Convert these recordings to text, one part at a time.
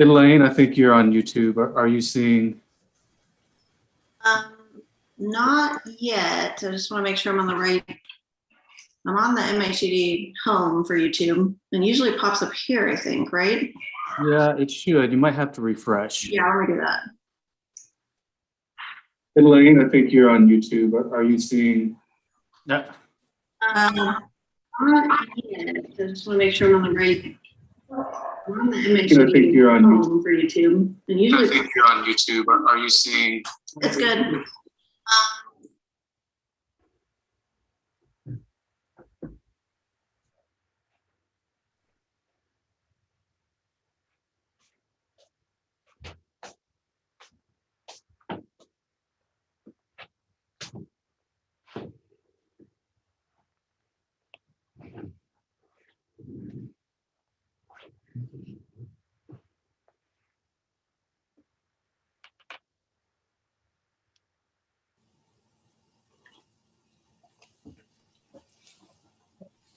Elaine, I think you're on YouTube. Are you seeing? Not yet. I just want to make sure I'm on the right. I'm on the MHUD home for YouTube, and usually it pops up here, I think, right? Yeah, it should. You might have to refresh. Yeah, let me do that. Elaine, I think you're on YouTube. Are you seeing? Yeah. Not yet. I just want to make sure I'm on the right. I'm on the MHUD I think you're on home for YouTube, and usually I think you're on YouTube. Are you seeing? it's good.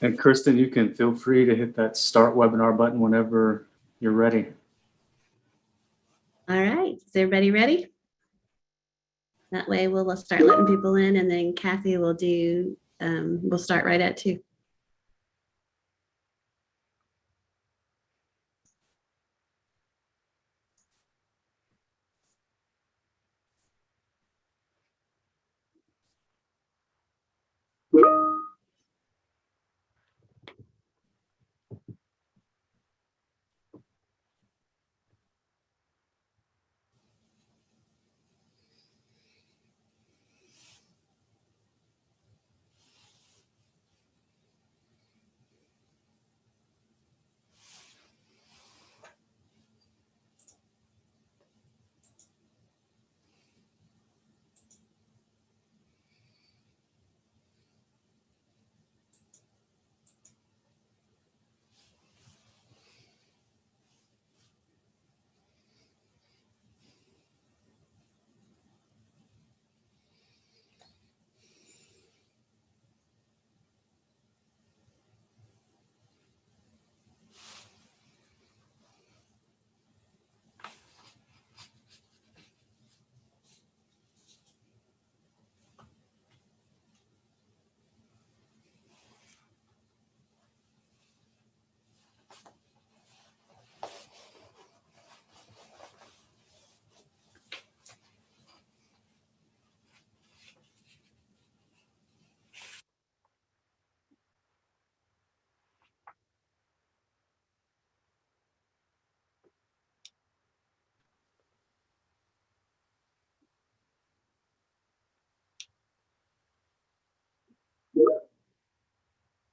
And Kristen, you can feel free to hit that start webinar button whenever you're ready. All right, is everybody ready? That way we'll start letting people in, and then Kathy will do, we'll start right at 2.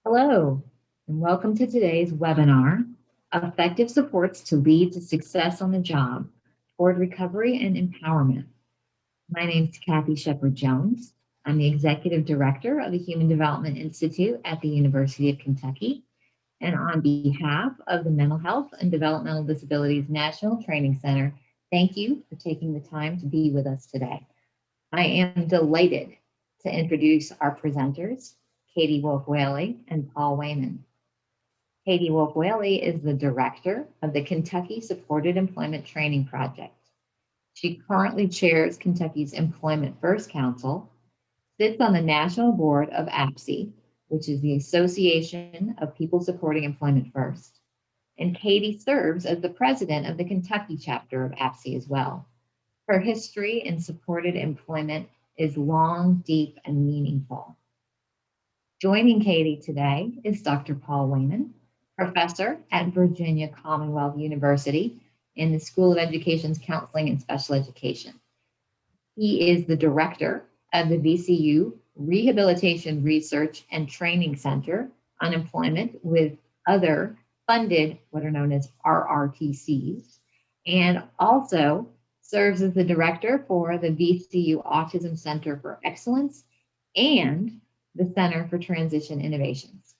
Hello, and welcome to today's webinar, Effective Supports to Lead to Success on the Job Toward Recovery and Empowerment. My name is Kathy Shepard-Jones. I'm the Executive Director of the Human Development Institute at the University of Kentucky. And on behalf of the Mental Health and Developmental Disabilities National Training Center, thank you for taking the time to be with us today. I am delighted to introduce our presenters, Katie Wolf-Whaley and Paul Weyman. Katie Wolf-Whaley is the director of the Kentucky Supported Employment Training Project. She currently chairs Kentucky's Employment First Council, sits on the national board of APSE, which is the Association of People Supporting Employment First. And Katie serves as the president of the Kentucky chapter of APSE as well. Her history in supported employment is long, deep, and meaningful. Joining Katie today is Dr. Paul Weyman, professor at Virginia Commonwealth University in the School of Education's Counseling and Special Education. He is the director of the VCU Rehabilitation Research and Training Center on Employment with other funded, what are known as RRTCs, and also serves as the director for the VCU Autism Center for Excellence and the Center for Transition Innovations.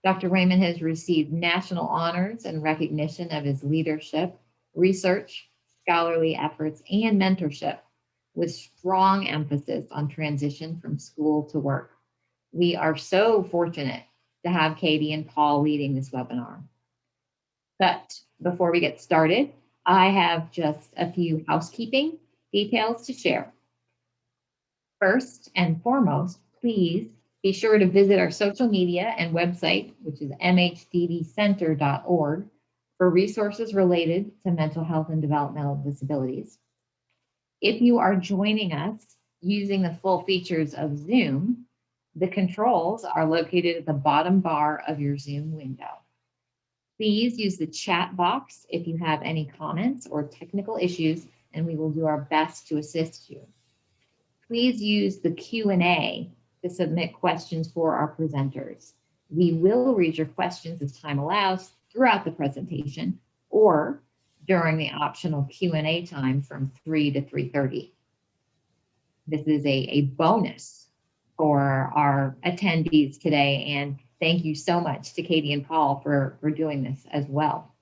Dr. Weyman has received national honors and recognition of his leadership, research, scholarly efforts, and mentorship, with strong emphasis on transition from school to work. We are so fortunate to have Katie and Paul leading this webinar. But before we get started, I have just a few housekeeping details to share. First and foremost, please be sure to visit our social media and website, which is mhddcenter.org, for resources related to mental health and developmental disabilities. If you are joining us using the full features of Zoom, the controls are located at the bottom bar of your Zoom window. Please use the chat box if you have any comments or technical issues, and we will do our best to assist you. Please use the Q&A to submit questions for our presenters. We will read your questions as time allows throughout the presentation or during the optional Q&A time from 3 to 3:30. This is a bonus for our attendees today, and thank you so much to Katie and Paul for doing this as well.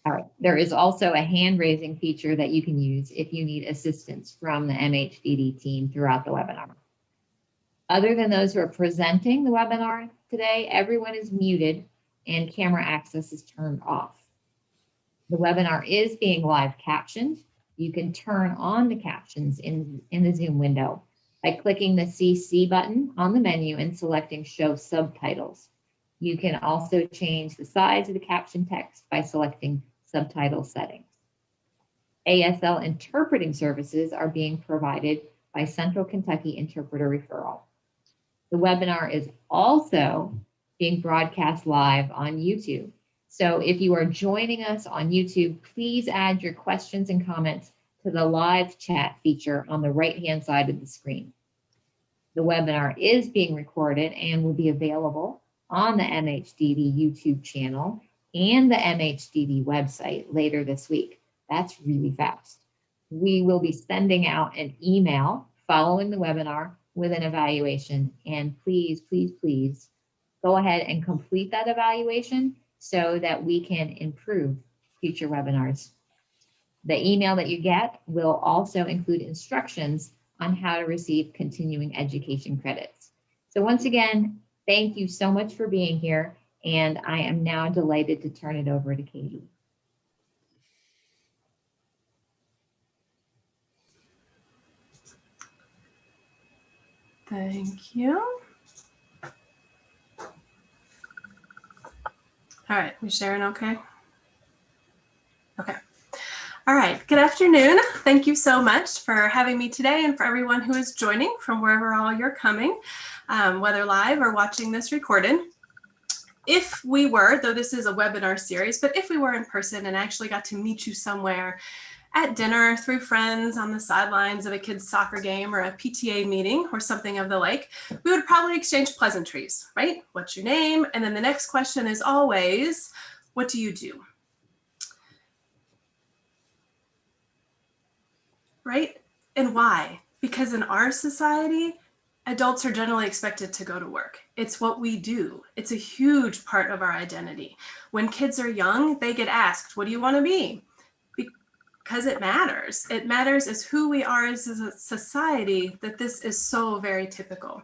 All right, there is also a hand raising feature that you can use if you need assistance from the MHDD team throughout the webinar. Other than those who are presenting the webinar today, everyone is muted and camera access is turned off. The webinar is being live captioned. You can turn on the captions in the Zoom window by clicking the CC button on the menu and selecting Show Subtitles. You can also change the size of the caption text by selecting Subtitle Settings. ASL interpreting services are being provided by Central Kentucky Interpreter Referral. The webinar is also being broadcast live on YouTube. So if you are joining us on YouTube, please add your questions and comments to the live chat feature on the right-hand side of the screen. The webinar is being recorded and will be available on the MHDD YouTube channel and the MHDD website later this week. That's really fast. We will be sending out an email following the webinar with an evaluation, and please, please, please go ahead and complete that evaluation so that we can improve future webinars. The email that you get will also include instructions on how to receive continuing education credits. So once again, thank you so much for being here, and I am now delighted to turn it over to Katie. Thank you. All right, we sharing okay? Okay. All right, good afternoon. Thank you so much for having me today and for everyone who is joining from wherever all you're coming, whether live or watching this recorded. If we were, though this is a webinar series, but if we were in person and actually got to meet you somewhere at dinner, through friends, on the sidelines of a kid's soccer game or a PTA meeting or something of the like, we would probably exchange pleasantries, right? What's your name? And then the next question is always, what do you do? Right? And why? Because in our society, adults are generally expected to go to work. It's what we do. It's a huge part of our identity. When kids are young, they get asked, what do you want to be? Because it matters. It matters as who we are as a society that this is so very typical.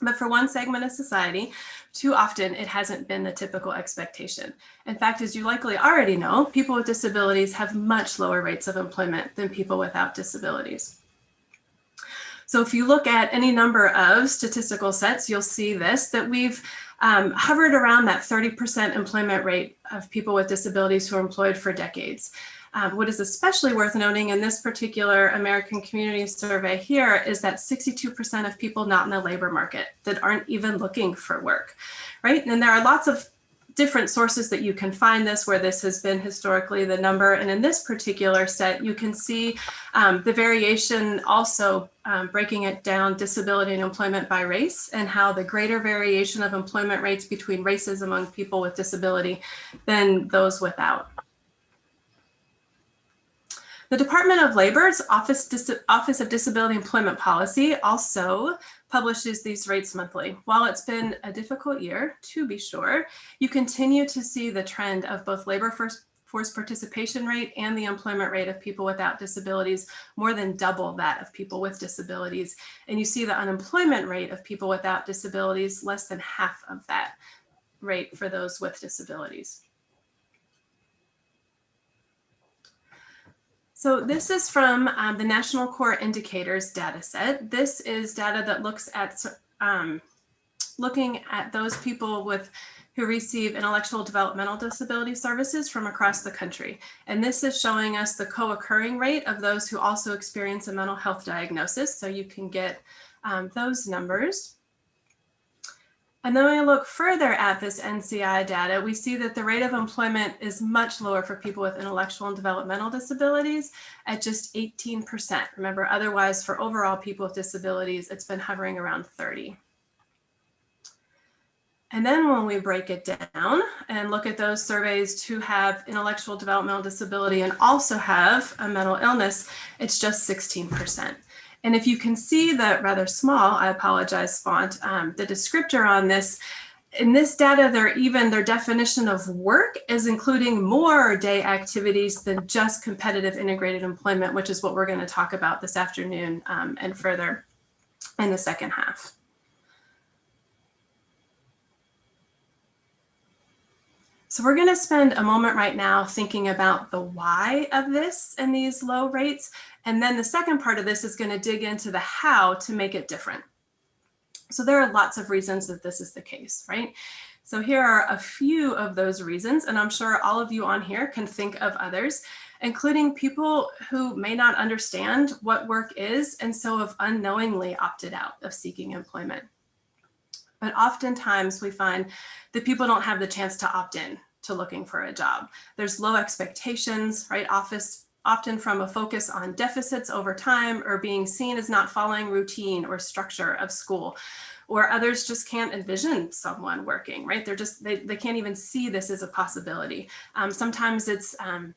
But for one segment of society, too often it hasn't been the typical expectation. In fact, as you likely already know, people with disabilities have much lower rates of employment than people without disabilities. So if you look at any number of statistical sets, you'll see this, that we've hovered around that 30% employment rate of people with disabilities who are employed for decades. What is especially worth noting in this particular American Community Survey here is that 62% of people not in the labor market that aren't even looking for work, right? And there are lots of different sources that you can find this, where this has been historically the number. And in this particular set, you can see the variation also breaking it down, disability and employment by race, and how the greater variation of employment rates between races among people with disability than those without. The Department of Labor's Office of Disability Employment Policy also publishes these rates monthly. While it's been a difficult year, to be sure, you continue to see the trend of both labor force participation rate and the employment rate of people without disabilities more than double that of people with disabilities. And you see the unemployment rate of people without disabilities less than half of that rate for those with disabilities. So this is from the National Core Indicators data set. This is data that looks at looking at those people who receive intellectual developmental disability services from across the country. And this is showing us the co-occurring rate of those who also experience a mental health diagnosis. So you can get those numbers. And then when we look further at this NCI data, we see that the rate of employment is much lower for people with intellectual and developmental disabilities at just 18%. Remember, otherwise for overall people with disabilities, it's been hovering around 30. And then when we break it down and look at those surveys who have intellectual developmental disability and also have a mental illness, it's just 16%. And if you can see the rather small, I apologize, font, the descriptor on this, in this data, their definition of work is including more day activities than just competitive integrated employment, which is what we're going to talk about this afternoon and further in the second half. So we're going to spend a moment right now thinking about the why of this and these low rates. And then the second part of this is going to dig into the how to make it different. So there are lots of reasons that this is the case, right? So here are a few of those reasons, and I'm sure all of you on here can think of others, including people who may not understand what work is and so have unknowingly opted out of seeking employment. But oftentimes we find that people don't have the chance to opt in to looking for a job. There's low expectations, right? Often from a focus on deficits over time or being seen as not following routine or structure of school, or others just can't envision someone working, right? They can't even see this as a possibility. Sometimes it's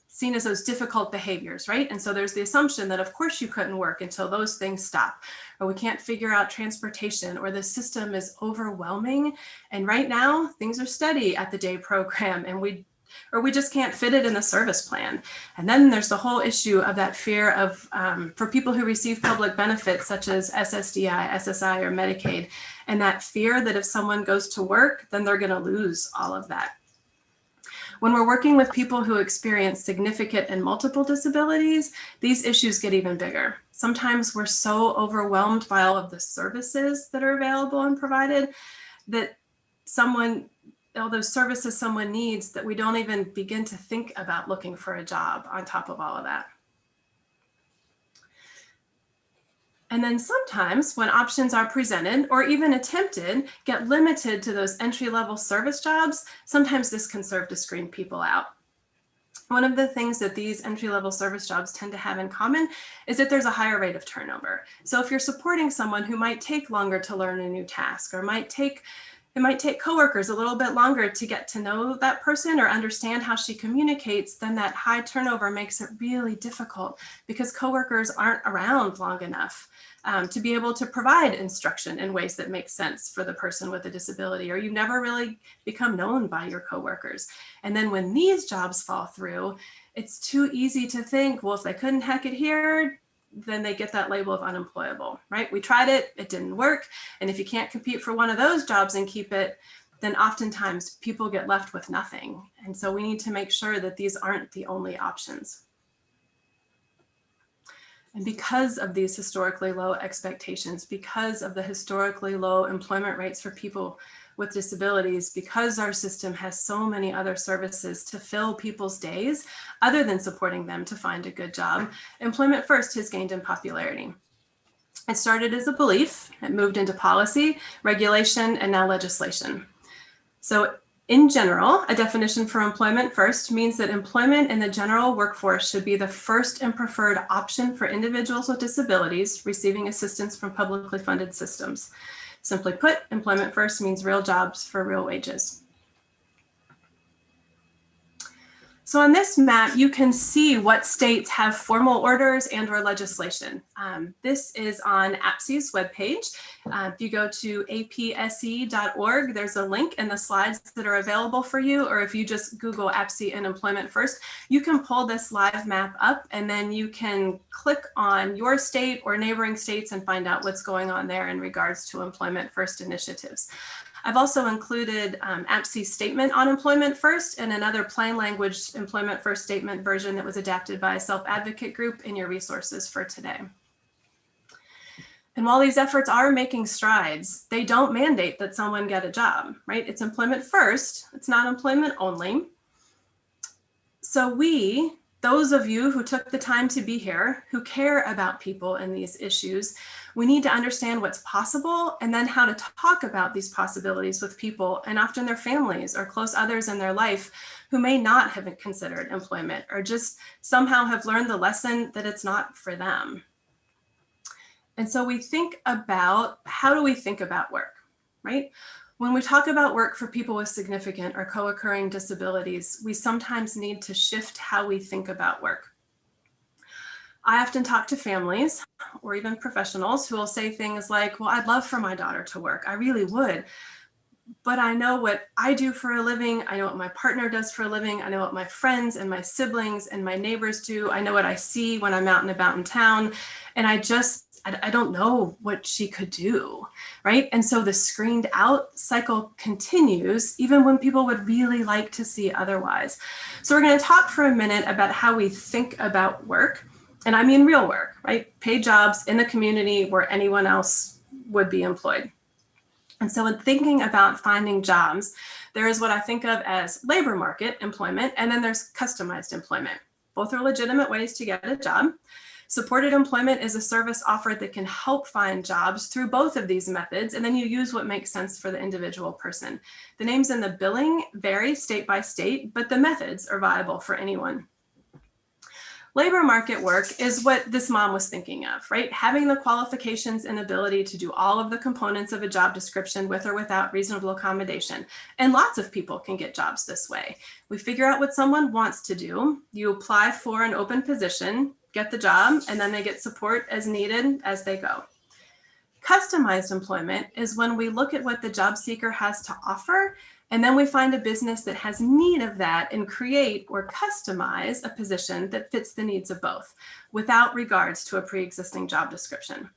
seen as those difficult behaviors, right? And so there's the assumption that of course you couldn't work until those things stop, or we can't figure out transportation, or the system is overwhelming. And right now things are steady at the day program and we just can't fit it in the service plan. And then there's the whole issue of that fear of, for people who receive public benefits such as SSDI, SSI, or Medicaid, and that fear that if someone goes to work, then they're gonna lose all of that. When we're working with people who experience significant and multiple disabilities, these issues get even bigger. Sometimes we're so overwhelmed by all of the services that are available and provided that all those services someone needs that we don't even begin to think about looking for a job on top of all of that. And then sometimes when options are presented or even attempted, get limited to those entry-level service jobs, sometimes this can serve to screen people out. One of the things that these entry-level service jobs tend to have in common is that there's a higher rate of turnover. So if you're supporting someone who might take longer to learn a new task, or it might take coworkers a little bit longer to get to know that person or understand how she communicates, then that high turnover makes it really difficult because coworkers aren't around long enough to be able to provide instruction in ways that make sense for the person with a disability, or you never really become known by your coworkers. And then when these jobs fall through, it's too easy to think, well, if they couldn't hack it here, then they get that label of unemployable, right? We tried it, it didn't work. And if you can't compete for one of those jobs and keep it, then oftentimes people get left with nothing. And so we need to make sure that these aren't the only options. And because of these historically low expectations, because of the historically low employment rates for people with disabilities, because our system has so many other services to fill people's days other than supporting them to find a good job, Employment First has gained in popularity. It started as a belief, it moved into policy, regulation, and now legislation. So in general, a definition for Employment First means that employment in the general workforce should be the first and preferred option for individuals with disabilities receiving assistance from publicly funded systems. Simply put, Employment First means real jobs for real wages. So on this map, you can see what states have formal orders and or legislation. This is on APSE's webpage. If you go to apse.org, there's a link in the slides that are available for you, or if you just Google APSE and Employment First, you can pull this live map up and then you can click on your state or neighboring states and find out what's going on there in regards to Employment First initiatives. I've also included APSE's statement on employment first and another plain language employment first statement version that was adapted by a self-advocate group in your resources for today. And while these efforts are making strides, they don't mandate that someone get a job, right? It's employment first, it's not employment only. So those of you who took the time to be here, who care about people and these issues, we need to understand what's possible and then how to talk about these possibilities with people and often their families or close others in their life who may not have considered employment or just somehow have learned the lesson that it's not for them. And so we think about, how do we think about work, right? When we talk about work for people with significant or co-occurring disabilities, we sometimes need to shift how we think about work. I often talk to families or even professionals who will say things like, well, I'd love for my daughter to work. I really would. But I know what I do for a living. I know what my partner does for a living. I know what my friends and my siblings and my neighbors do. I know what I see when I'm out and about in town. And I don't know what she could do, right? And so the screened out cycle continues even when people would really like to see otherwise. So we're going to talk for a minute about how we think about work. And I mean real work, right? Paid jobs in the community where anyone else would be employed. And so in thinking about finding jobs, there is what I think of as labor market employment, and then there's customized employment. Both are legitimate ways to get a job. Supported employment is a service offered that can help find jobs through both of these methods, and then you use what makes sense for the individual person. The names in the billing vary state by state, but the methods are viable for anyone. Labor market work is what this mom was thinking of, right? Having the qualifications and ability to do all of the components of a job description with or without reasonable accommodation. And lots of people can get jobs this way. We figure out what someone wants to do. You apply for an open position, get the job, and then they get support as needed as they go. Customized employment is when we look at what the job seeker has to offer, and then we find a business that has need of that and create or customize a position that fits the needs of both without regards to a pre-existing job description.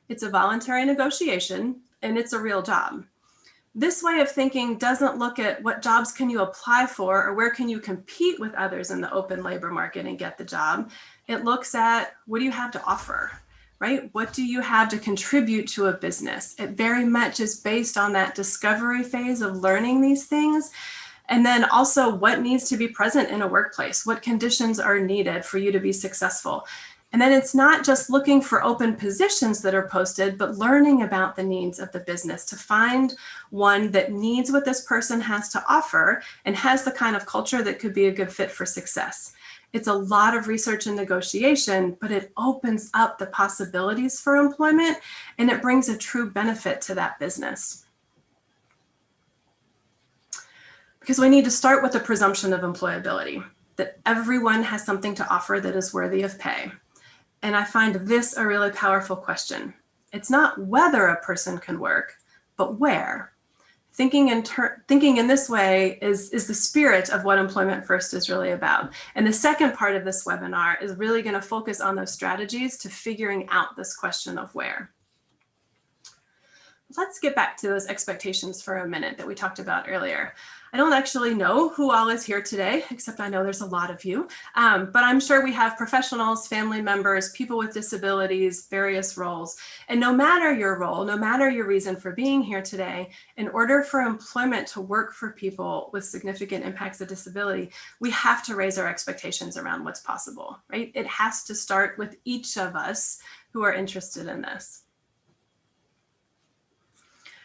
It's a voluntary negotiation and it's a real job. This way of thinking doesn't look at what jobs can you apply for or where can you compete with others in the open labor market and get the job. It looks at what do you have to offer? Right? What do you have to contribute to a business? It very much is based on that discovery phase of learning these things. And then also what needs to be present in a workplace? What conditions are needed for you to be successful? And then it's not just looking for open positions that are posted, but learning about the needs of the business to find one that needs what this person has to offer and has the kind of culture that could be a good fit for success. It's a lot of research and negotiation, but it opens up the possibilities for employment and it brings a true benefit to that business. Because we need to start with the presumption of employability, that everyone has something to offer that is worthy of pay. And I find this a really powerful question. It's not whether a person can work, but where. Thinking in this way is the spirit of what Employment First is really about. And the second part of this webinar is really going to focus on those strategies to figuring out this question of where. Let's get back to those expectations for a minute that we talked about earlier. I don't actually know who all is here today, except I know there's a lot of you, but I'm sure we have professionals, family members, people with disabilities, various roles. And no matter your role, no matter your reason for being here today, in order for employment to work for people with significant impacts of disability, we have to raise our expectations around what's possible, right? It has to start with each of us who are interested in this.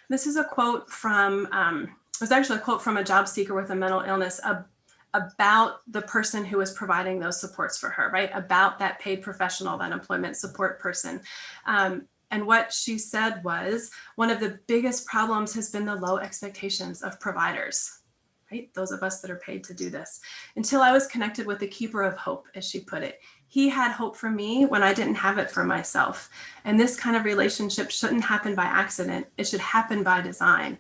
This is a quote from, it was actually a quote from a job seeker with a mental illness about the person who was providing those supports for her, right? About that paid professional, that employment support person. And what she said was, one of the biggest problems has been the low expectations of providers, right? Those of us that are paid to do this. Until I was connected with the keeper of hope, as she put it. He had hope for me when I didn't have it for myself. And this kind of relationship shouldn't happen by accident. It should happen by design.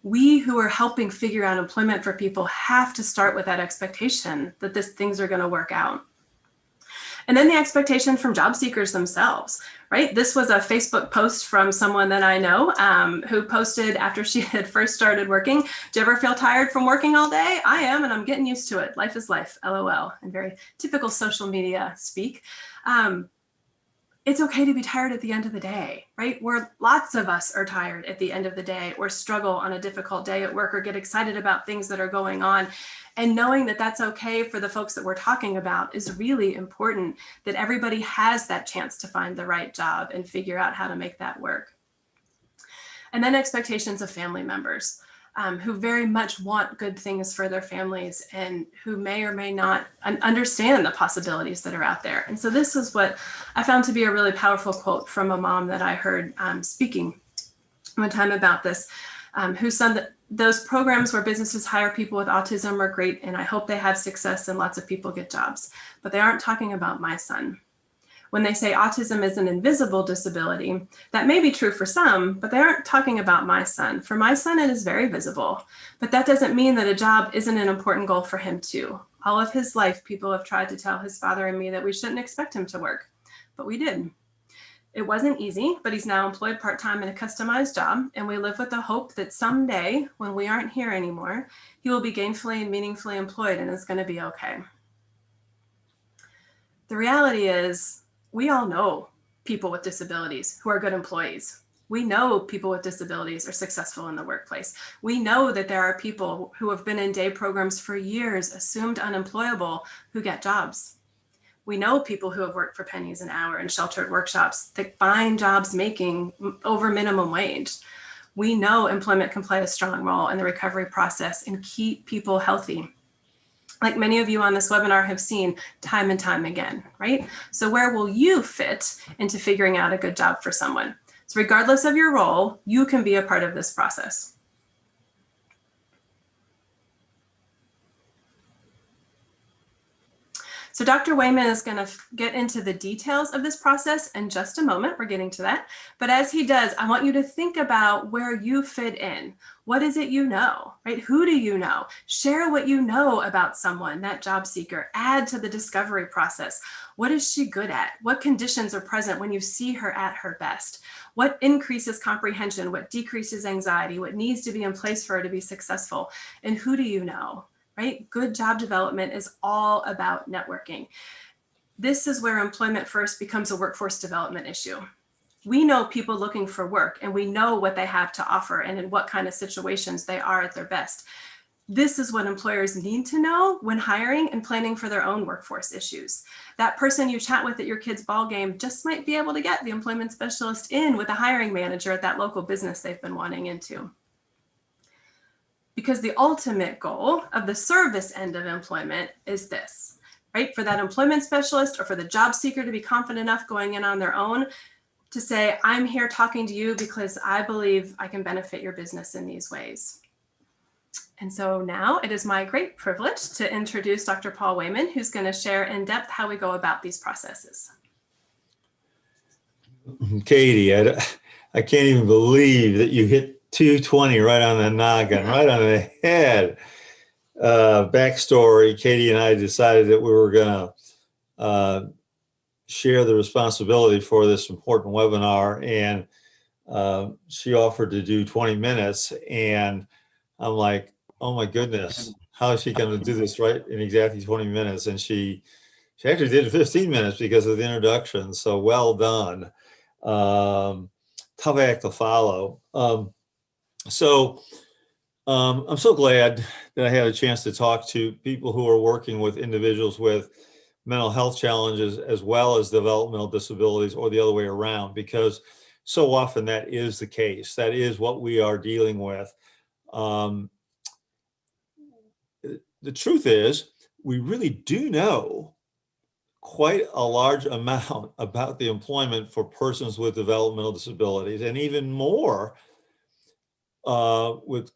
We who are helping figure out employment for people have to start with that expectation that things are going to work out. And then the expectation from job seekers themselves, right? This was a Facebook post from someone that I know who posted after she had first started working. Do you ever feel tired from working all day? I am, and I'm getting used to it. Life is life, LOL, and very typical social media speak. It's okay to be tired at the end of the day, right? Where lots of us are tired at the end of the day, or struggle on a difficult day at work, or get excited about things that are going on. And knowing that that's okay for the folks that we're talking about is really important, that everybody has that chance to find the right job and figure out how to make that work. And then expectations of family members who very much want good things for their families and who may or may not understand the possibilities that are out there. And so this is what I found to be a really powerful quote from a mom that I heard speaking one time about this, who said that those programs where businesses hire people with autism are great, and I hope they have success and lots of people get jobs, but they aren't talking about my son. When they say autism is an invisible disability, that may be true for some, but they aren't talking about my son. For my son, it is very visible, but that doesn't mean that a job isn't an important goal for him too. All of his life, people have tried to tell his father and me that we shouldn't expect him to work, but we did. It wasn't easy, but he's now employed part-time in a customized job, and we live with the hope that someday, when we aren't here anymore, he will be gainfully and meaningfully employed and is going to be okay. The reality is, we all know people with disabilities who are good employees. We know people with disabilities are successful in the workplace. We know that there are people who have been in day programs for years, assumed unemployable, who get jobs. We know people who have worked for pennies an hour in sheltered workshops that find jobs making over minimum wage. We know employment can play a strong role in the recovery process and keep people healthy, like many of you on this webinar have seen time and time again, right? So where will you fit into figuring out a good job for someone? So regardless of your role, you can be a part of this process. So Dr. Weyman is going to get into the details of this process in just a moment. We're getting to that. But as he does, I want you to think about where you fit in. What is it you know, right? Who do you know? Share what you know about someone, that job seeker. Add to the discovery process. What is she good at? What conditions are present when you see her at her best? What increases comprehension? What decreases anxiety? What needs to be in place for her to be successful? And who do you know? Right? Good job development is all about networking. This is where employment first becomes a workforce development issue. We know people looking for work, and we know what they have to offer and in what kind of situations they are at their best. This is what employers need to know when hiring and planning for their own workforce issues. That person you chat with at your kid's ball game just might be able to get the employment specialist in with a hiring manager at that local business they've been wanting into. Because the ultimate goal of the service end of employment is this, right? For that employment specialist or for the job seeker to be confident enough going in on their own to say, I'm here talking to you because I believe I can benefit your business in these ways. And so now it is my great privilege to introduce Dr. Paul Weyman, who's going to share in depth how we go about these processes. Katie, I can't even believe that you hit 220 right on the noggin, right on the head. Backstory, Katie and I decided that we were going to share the responsibility for this important webinar, and she offered to do 20 minutes, and I'm like, oh my goodness, how is she going to do this right in exactly 20 minutes? And she actually did 15 minutes because of the introduction, so well done. Tough act to follow. So I'm so glad that I had a chance to talk to people who are working with individuals with mental health challenges as well as developmental disabilities, or the other way around, because so often that is the case. That is what we are dealing with. The truth is, we really do know quite a large amount about the employment for persons with developmental disabilities, and even more with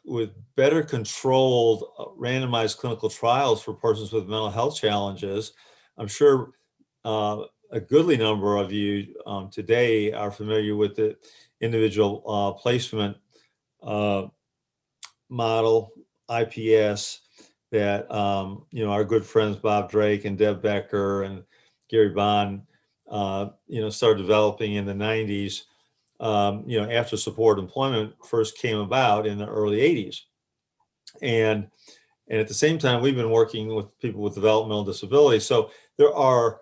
better controlled randomized clinical trials for persons with mental health challenges. I'm sure a goodly number of you today are familiar with the individual placement model, IPS, that our good friends Bob Drake and Deb Becker and Gary Bond, started developing in the 90s, after supported employment first came about in the early 80s. And at the same time, we've been working with people with developmental disabilities. So there are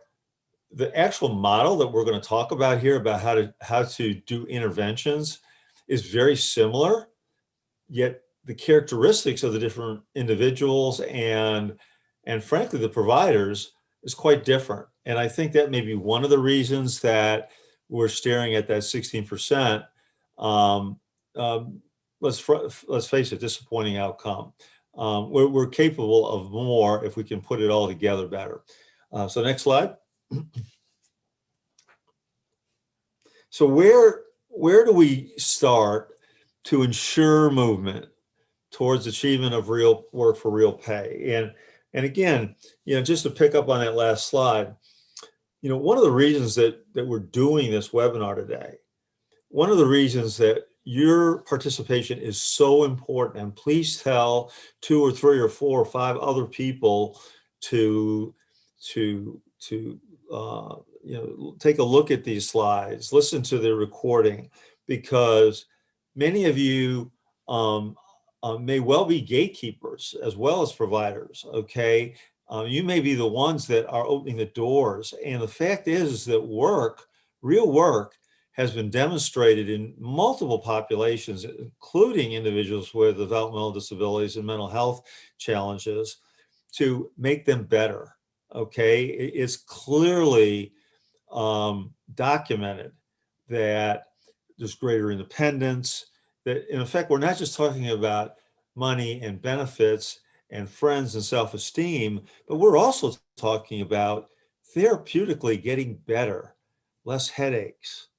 the actual model that we're going to talk about here about how to do interventions is very similar, yet the characteristics of the different individuals and frankly the providers is quite different. And I think that may be one of the reasons that we're staring at that 16%. Let's face it, disappointing outcome. We're capable of more if we can put it all together better. So next slide. So where do we start to ensure movement towards achievement of real work for real pay? And again, just to pick up on that last slide, one of the reasons that we're doing this webinar today, one of the reasons that your participation is so important, and please tell 2 or 3 or 4 or 5 other people to take a look at these slides, listen to the recording, because many of you may well be gatekeepers as well as providers, okay? You may be the ones that are opening the doors. And the fact is that real work, has been demonstrated in multiple populations, including individuals with developmental disabilities and mental health challenges, to make them better, okay? It's clearly documented that there's greater independence, that in effect, we're not just talking about money and benefits and friends and self-esteem, but we're also talking about therapeutically getting better, less headaches,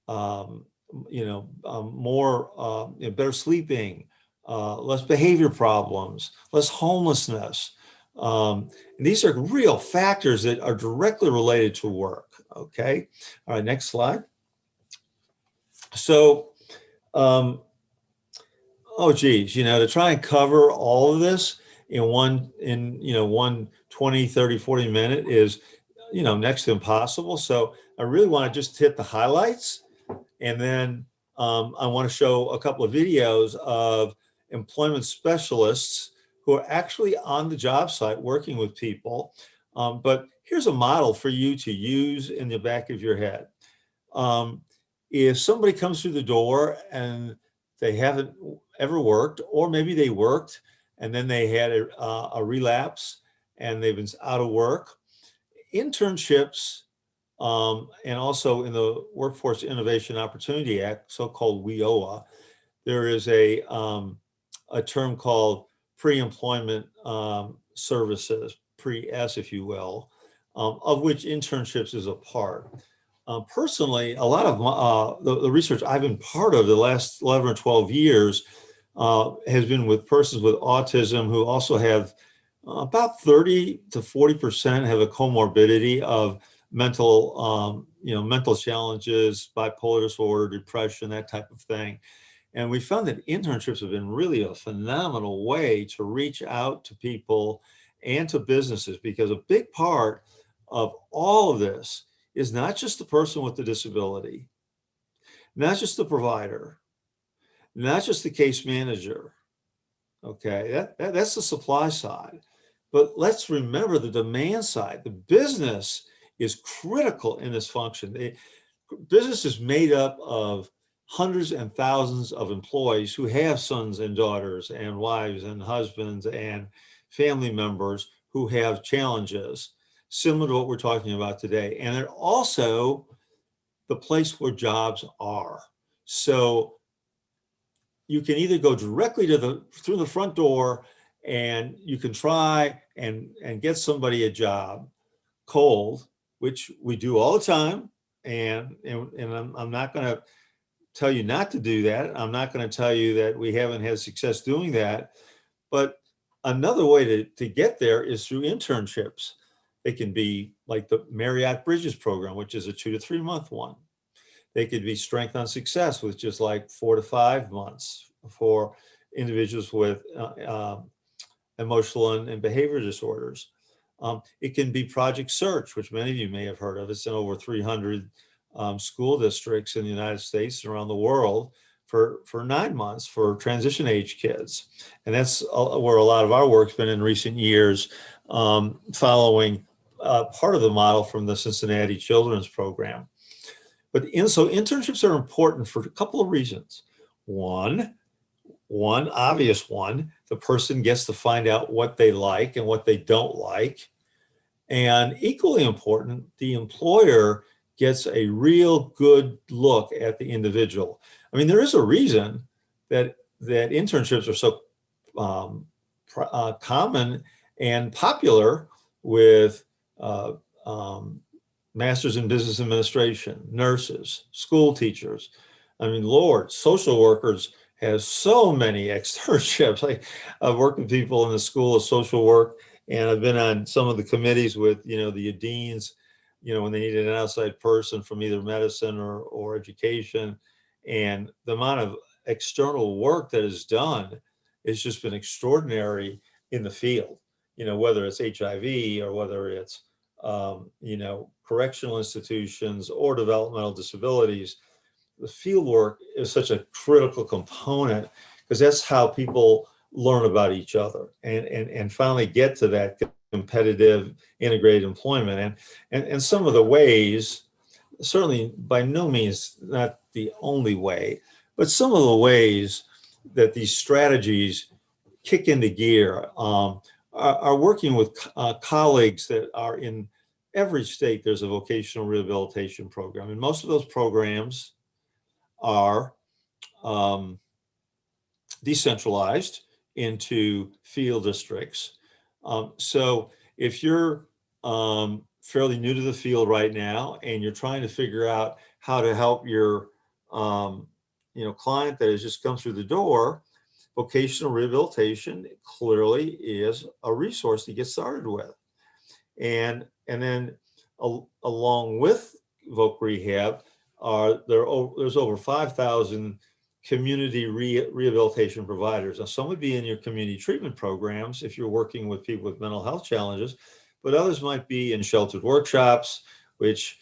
better sleeping, less behavior problems, less homelessness. And these are real factors that are directly related to work, okay? All right, next slide. So, to try and cover all of this in one 20, 30, 40 minute is, next to impossible. So I really want to just hit the highlights. And then I want to show a couple of videos of employment specialists who are actually on the job site working with people. But here's a model for you to use in the back of your head. If somebody comes through the door and they haven't ever worked, or maybe they worked and then they had a relapse and they've been out of work, internships, and also in the Workforce Innovation Opportunity Act, so-called WIOA, there is a term called pre-employment services, pre-S, if you will, of which internships is a part. Personally, a lot of the research I've been part of the last 11 or 12 years has been with persons with autism who also have about 30 to 40% have a comorbidity of mental challenges, bipolar disorder, depression, that type of thing. And we found that internships have been really a phenomenal way to reach out to people and to businesses, because a big part of all of this is not just the person with the disability, not just the provider, not just the case manager, okay? That's the supply side. But let's remember the demand side. The business is critical in this function. Business is made up of hundreds and thousands of employees who have sons and daughters and wives and husbands and family members who have challenges similar to what we're talking about today. And they're also the place where jobs are. So you can either go directly through the front door and you can try and get somebody a job cold, which we do all the time. And I'm not going to tell you not to do that. I'm not going to tell you that we haven't had success doing that. But another way to get there is through internships. It can be like the Marriott Bridges program, which is a 2 to 3 month one. They could be Strength on Success, which is like 4 to 5 months for individuals with emotional and behavior disorders. It can be Project Search, which many of you may have heard of. It's in over 300 school districts in the United States and around the world for 9 months for transition age kids. And that's where a lot of our work's been in recent years, following part of the model from the Cincinnati Children's Program. But so internships are important for a couple of reasons. One obvious one, the person gets to find out what they like and what they don't like. And equally important, the employer gets a real good look at the individual. I mean, there is a reason that internships are so common and popular with masters in business administration, nurses, school teachers. I mean, Lord, social workers have so many externships. I've worked with people in the School of Social Work, and I've been on some of the committees with, the deans, when they needed an outside person from either medicine or education. And the amount of external work that is done has just been extraordinary in the field, whether it's HIV or whether it's, correctional institutions or developmental disabilities. The field work is such a critical component because that's how people learn about each other and finally get to that competitive integrated employment. And some of the ways, certainly by no means not the only way, but some of the ways that these strategies kick into gear are working with colleagues that are in every state. There's a vocational rehabilitation program, and most of those programs are decentralized into field districts. So if you're fairly new to the field right now and you're trying to figure out how to help your client that has just come through the door, vocational rehabilitation clearly is a resource to get started with. And then along with Voc Rehab, there's over 5,000 community rehabilitation providers. Now, some would be in your community treatment programs if you're working with people with mental health challenges, but others might be in sheltered workshops, which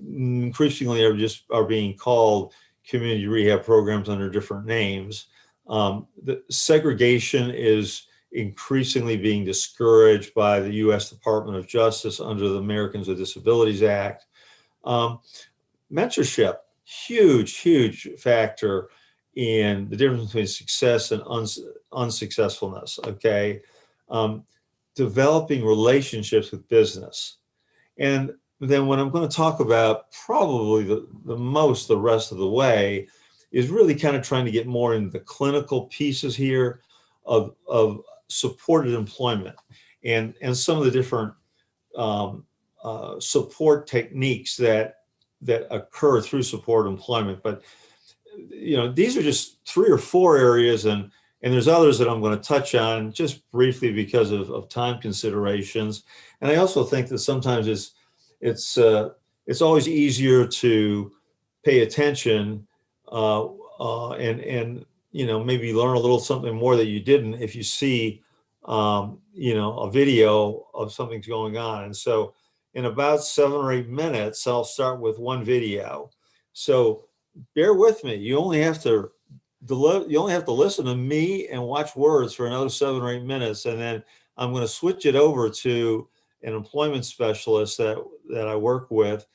increasingly are being called community rehab programs under different names. The segregation is increasingly being discouraged by the U.S. Department of Justice under the Americans with Disabilities Act. Mentorship, huge factor in the difference between success and unsuccessfulness, okay? Developing relationships with business. And then what I'm going to talk about probably the rest of the way is really kind of trying to get more into the clinical pieces here of supported employment and some of the different support techniques that occur through supported employment. But these are just 3 or 4 areas, and there's others that I'm going to touch on just briefly because of time considerations. And I also think that sometimes it's always easier to pay attention and maybe learn a little something more that you didn't if you see a video of something's going on. And so in about 7 or 8 minutes, I'll start with one video. So bear with me. You only have to listen to me and watch words for another 7 or 8 minutes, and then I'm going to switch it over to an employment specialist that I work with,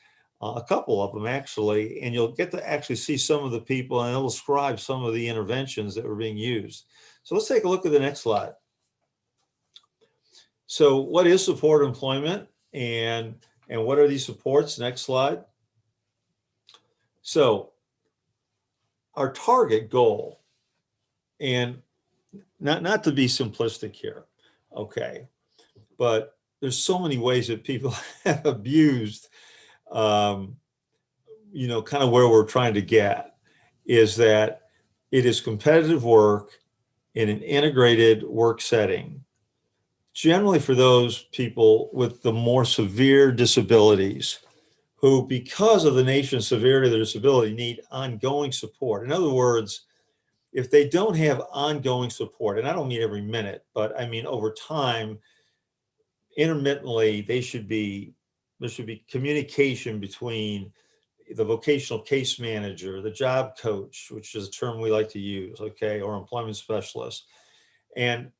a couple of them actually, and you'll get to actually see some of the people, and they'll describe some of the interventions that were being used. So let's take a look at the next slide. So what is supported employment, and what are these supports? Next slide. So our target goal, and not to be simplistic here, okay, but there's so many ways that people have abused, kind of where we're trying to get, is that it is competitive work in an integrated work setting, generally for those people with the more severe disabilities who, because of the nature and severity of their disability, need ongoing support. In other words, if they don't have ongoing support, and I don't mean every minute, but I mean over time, intermittently, there should be communication between the vocational case manager, the job coach, which is a term we like to use, okay, or employment specialist. And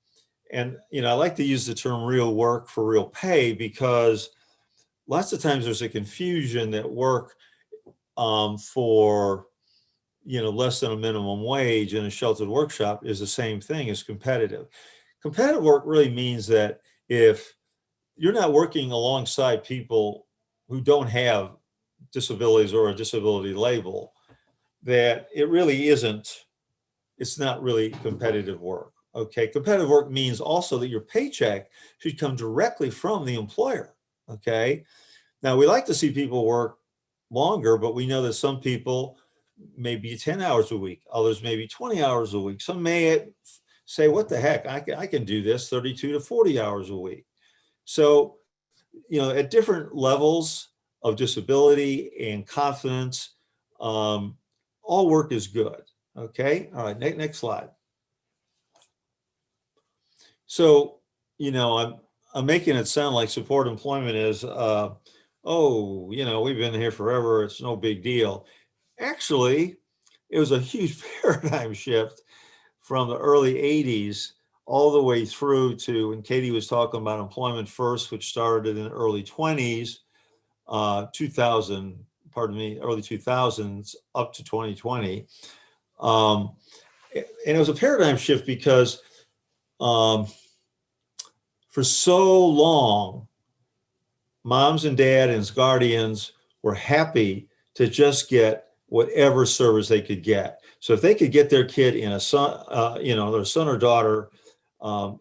I like to use the term real work for real pay, because lots of times there's a confusion that work for less than a minimum wage in a sheltered workshop is the same thing as competitive. Competitive work really means that if you're not working alongside people who don't have disabilities or a disability label, that it's not really competitive work. Okay, competitive work means also that your paycheck should come directly from the employer. Okay, now we like to see people work longer, but we know that some people maybe 10 hours a week, others maybe 20 hours a week. Some may say, what the heck, I can do this 32 to 40 hours a week. So, at different levels of disability and confidence, all work is good. Okay, all right, next slide. So, I'm making it sound like support employment is, we've been here forever, it's no big deal. Actually, it was a huge paradigm shift from the early 80s all the way through to when Katie was talking about employment first, which started in the early 20s, early 2000s up to 2020. And it was a paradigm shift because for so long, moms and dads and guardians were happy to just get whatever service they could get. So if they could get their kid in their son or daughter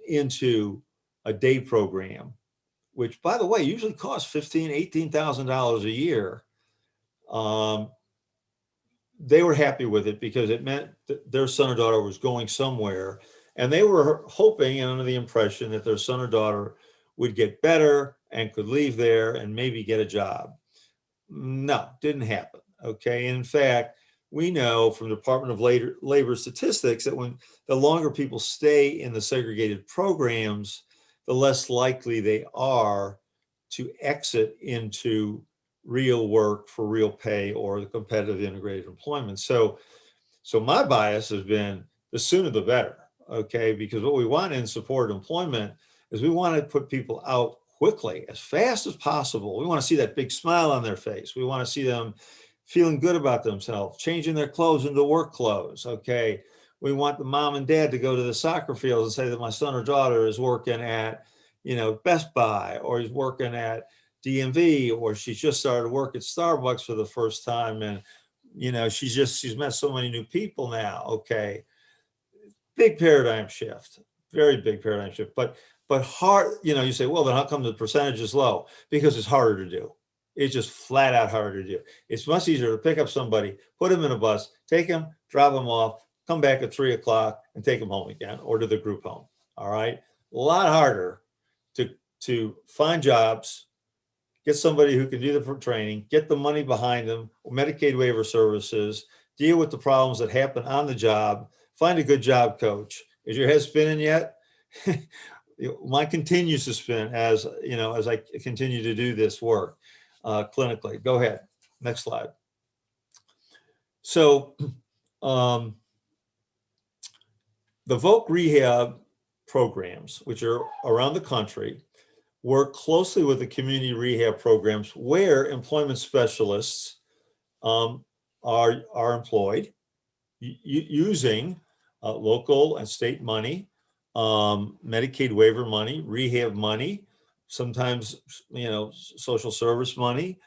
into a day program, which by the way, usually costs $15,000, $18,000 a year, they were happy with it because it meant that their son or daughter was going somewhere, and they were hoping and under the impression that their son or daughter would get better and could leave there and maybe get a job. No, didn't happen. Okay. In fact, we know from the Department of Labor statistics that when the longer people stay in the segregated programs, the less likely they are to exit into real work for real pay or the competitive integrated employment. So my bias has been the sooner the better. Okay. Because what we want in supported employment is we want to put people out quickly, as fast as possible. We want to see that big smile on their face. We want to see them feeling good about themselves, changing their clothes into work clothes. Okay. We want the mom and dad to go to the soccer field and say that my son or daughter is working at, Best Buy, or he's working at DMV, or she's just started work at Starbucks for the first time. And, she's met so many new people now. Okay. Big paradigm shift, very big paradigm shift, but hard, you say, well, then how come the percentage is low? Because it's harder to do. It's just flat out harder to do. It's much easier to pick up somebody, put them in a bus, take them, drop them off, come back at 3 o'clock and take them home again, or to the group home. All right. A lot harder to find jobs, get somebody who can do the training, get the money behind them, Medicaid waiver services, deal with the problems that happen on the job, find a good job coach. Is your head spinning yet? Mine continues to spin as I continue to do this work clinically. Go ahead. Next slide. So the Voc Rehab programs, which are around the country, work closely with the community rehab programs where employment specialists are employed using local and state money, Medicaid waiver money, rehab money, sometimes, social service money.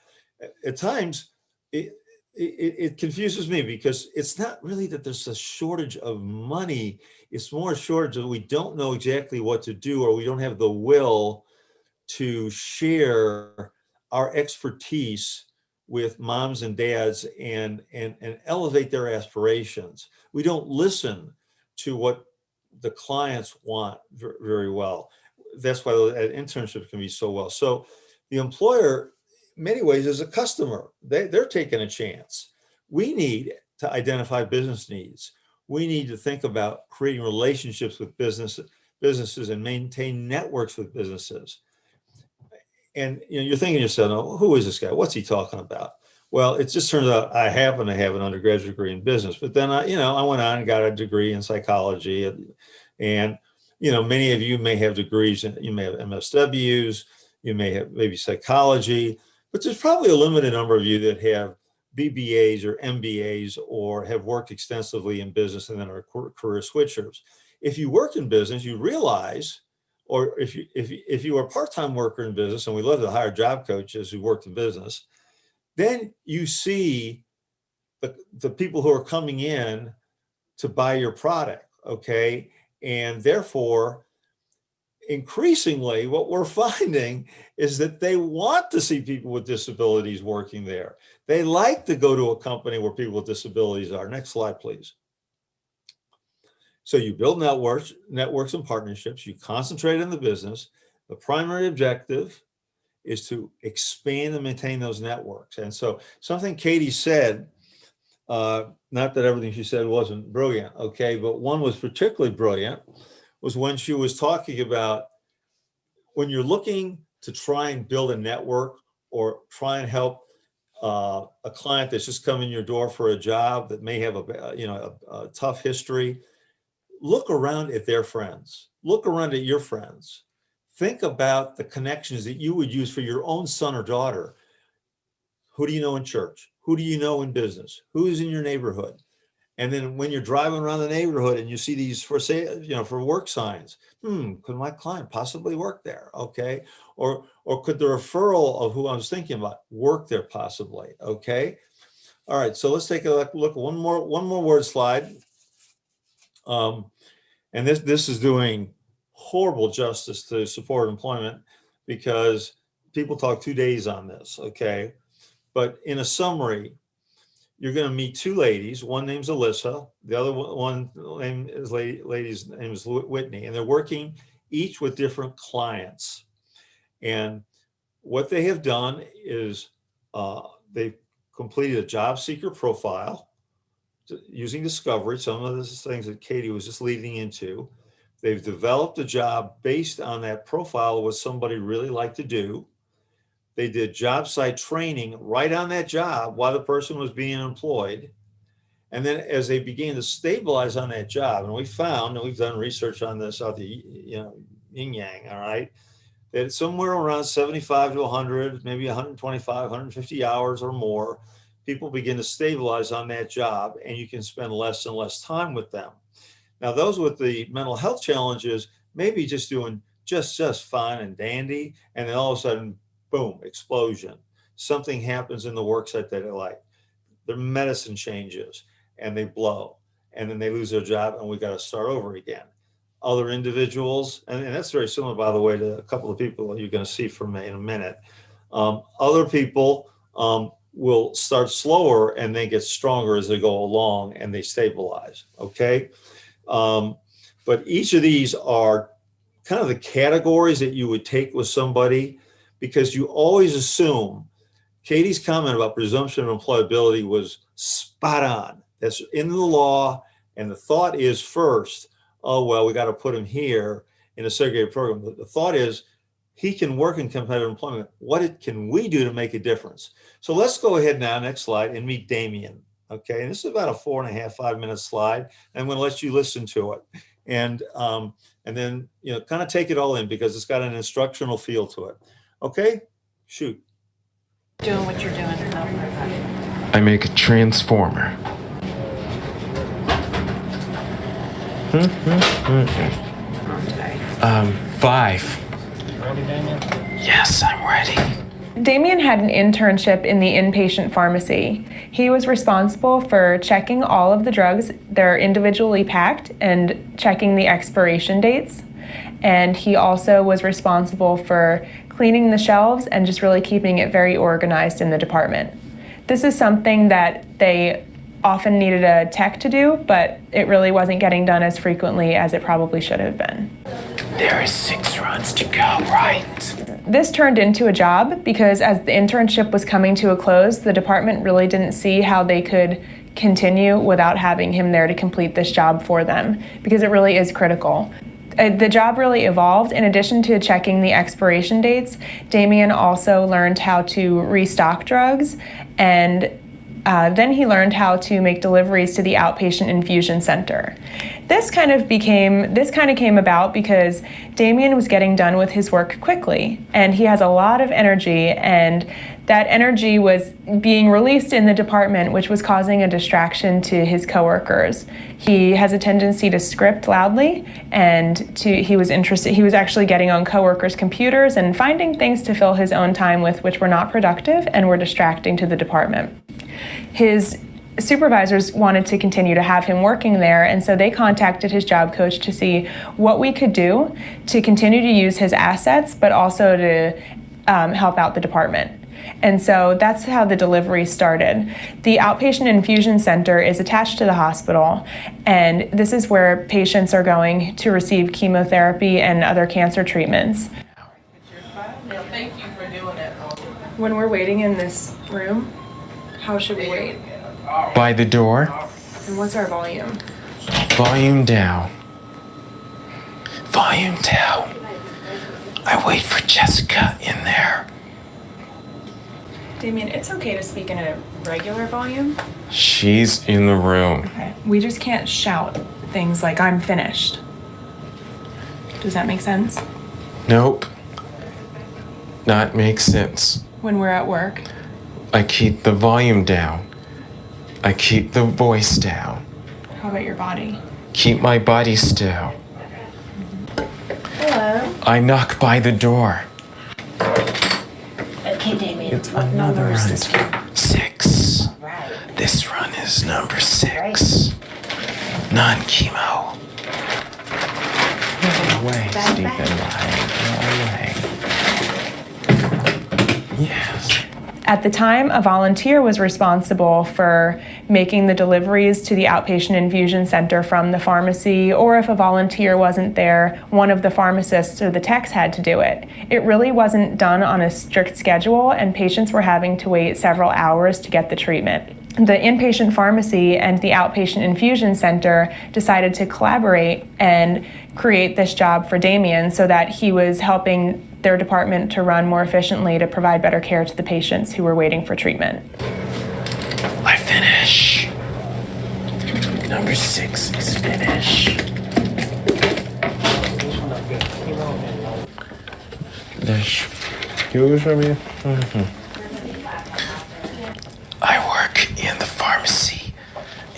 At times, it confuses me because it's not really that there's a shortage of money. It's more a shortage that we don't know exactly what to do, or we don't have the will to share our expertise with moms and dads and elevate their aspirations. We don't listen to what the clients want very well. That's why internships can be so well. So the employer, in many ways, is a customer. They're taking a chance. We need to identify business needs. We need to think about creating relationships with businesses and maintain networks with businesses. And you're thinking to yourself, oh, who is this guy? What's he talking about? Well, it just turns out I happen to have an undergraduate degree in business, but then I went on and got a degree in psychology, and many of you may have degrees, you may have MSWs, you may have maybe psychology, but there's probably a limited number of you that have BBAs or MBAs or have worked extensively in business and then are career switchers. If you work in business, you realize, or if you are a part-time worker in business, and we love to hire job coaches who worked in business, then you see the people who are coming in to buy your product, okay? And therefore, increasingly, what we're finding is that they want to see people with disabilities working there. They like to go to a company where people with disabilities are. Next slide, please. So you build networks and partnerships. You concentrate on the business. The primary objective is to expand and maintain those networks. And so something Katie said, not that everything she said wasn't brilliant, okay, but one was particularly brilliant, was when she was talking about when you're looking to try and build a network or try and help a client that's just come in your door for a job that may have a tough history. Look around at their friends. Look around at your friends. Think about the connections that you would use for your own son or daughter. Who do you know in church? Who do you know in business? Who is in your neighborhood? And then when you're driving around the neighborhood and you see these for work signs, could my client possibly work there? Okay. Or could the referral of who I was thinking about work there possibly? Okay. All right. So let's take a look. One more word slide. And this is doing horrible justice to support employment because people talk 2 days on this, okay? But in a summary, you're going to meet two ladies. One name's Alyssa. The other lady's name is Whitney, and they're working each with different clients. And what they have done is they've completed a job seeker profile using discovery, some of the things that Katie was just leading into. They've developed a job based on that profile, what somebody really liked to do. They did job site training right on that job while the person was being employed. And then as they began to stabilize on that job, and we found, and we've done research on this out the yin yang, all right, that somewhere around 75 to 100, maybe 125, 150 hours or more, people begin to stabilize on that job, and you can spend less and less time with them. Now, those with the mental health challenges may be just doing just fine and dandy, and then all of a sudden, boom, explosion. Something happens in the work site that they like. Their medicine changes, and they blow, and then they lose their job, and we got to start over again. Other individuals, and that's very similar, by the way, to a couple of people you're going to see from me in a minute. Other people will start slower and they get stronger as they go along and they stabilize, okay? But each of these are kind of the categories that you would take with somebody, because you always assume, Katie's comment about presumption of employability was spot on. That's in the law, and the thought is first, oh, well, we got to put him here in a segregated program. The thought is, he can work in competitive employment. What can we do to make a difference? So let's go ahead now, next slide, and meet Damien. Okay, and this is about a 4.5, 5 minute slide. I'm going to let you listen to it, and then kind of take it all in because it's got an instructional feel to it. Okay, shoot. Doing what you're doing. I make a transformer. Okay. 5. Ready, Damien? Yes, I'm ready. Damien had an internship in the inpatient pharmacy. He was responsible for checking all of the drugs. They're individually packed and checking the expiration dates. And he also was responsible for cleaning the shelves and just really keeping it very organized in the department. This is something that they often needed a tech to do, but it really wasn't getting done as frequently as it probably should have been. There is 6 runs to go, right? This turned into a job because as the internship was coming to a close, the department really didn't see how they could continue without having him there to complete this job for them, because it really is critical. The job really evolved. In addition to checking the expiration dates, Damien also learned how to restock drugs, and then he learned how to make deliveries to the outpatient infusion center. This kind of came about because Damien was getting done with his work quickly, and he has a lot of energy, and that energy was being released in the department, which was causing a distraction to his coworkers. He has a tendency to script loudly, and he was actually getting on coworkers' computers and finding things to fill his own time with, which were not productive and were distracting to the department. His supervisors wanted to continue to have him working there, and so they contacted his job coach to see what we could do to continue to use his assets, but also to help out the department. And so that's how the delivery started. The outpatient infusion center is attached to the hospital, and this is where patients are going to receive chemotherapy and other cancer treatments. Thank you for doing it. When we're waiting in this room, how should we wait? By the door. And what's our volume? Volume down. Volume down. I wait for Jessica in there. Damien, it's okay to speak in a regular volume. She's in the room. Okay. We just can't shout things like "I'm finished." Does that make sense? Nope. Not make sense. When we're at work? I keep the volume down. I keep the voice down. How about your body? Keep my body still. Hello. I knock by the door. Okay, Damien. It's another run. 6. Right. This run is number 6. Non-chemo. Go away, Stephen. Go away. Yes. At the time, a volunteer was responsible for making the deliveries to the outpatient infusion center from the pharmacy, or if a volunteer wasn't there, one of the pharmacists or the techs had to do it. It really wasn't done on a strict schedule, and patients were having to wait several hours to get the treatment. The inpatient pharmacy and the outpatient infusion center decided to collaborate and create this job for Damien so that he was helping their department to run more efficiently to provide better care to the patients who were waiting for treatment. I finish. Number 6 is finish. Finish. I work in the pharmacy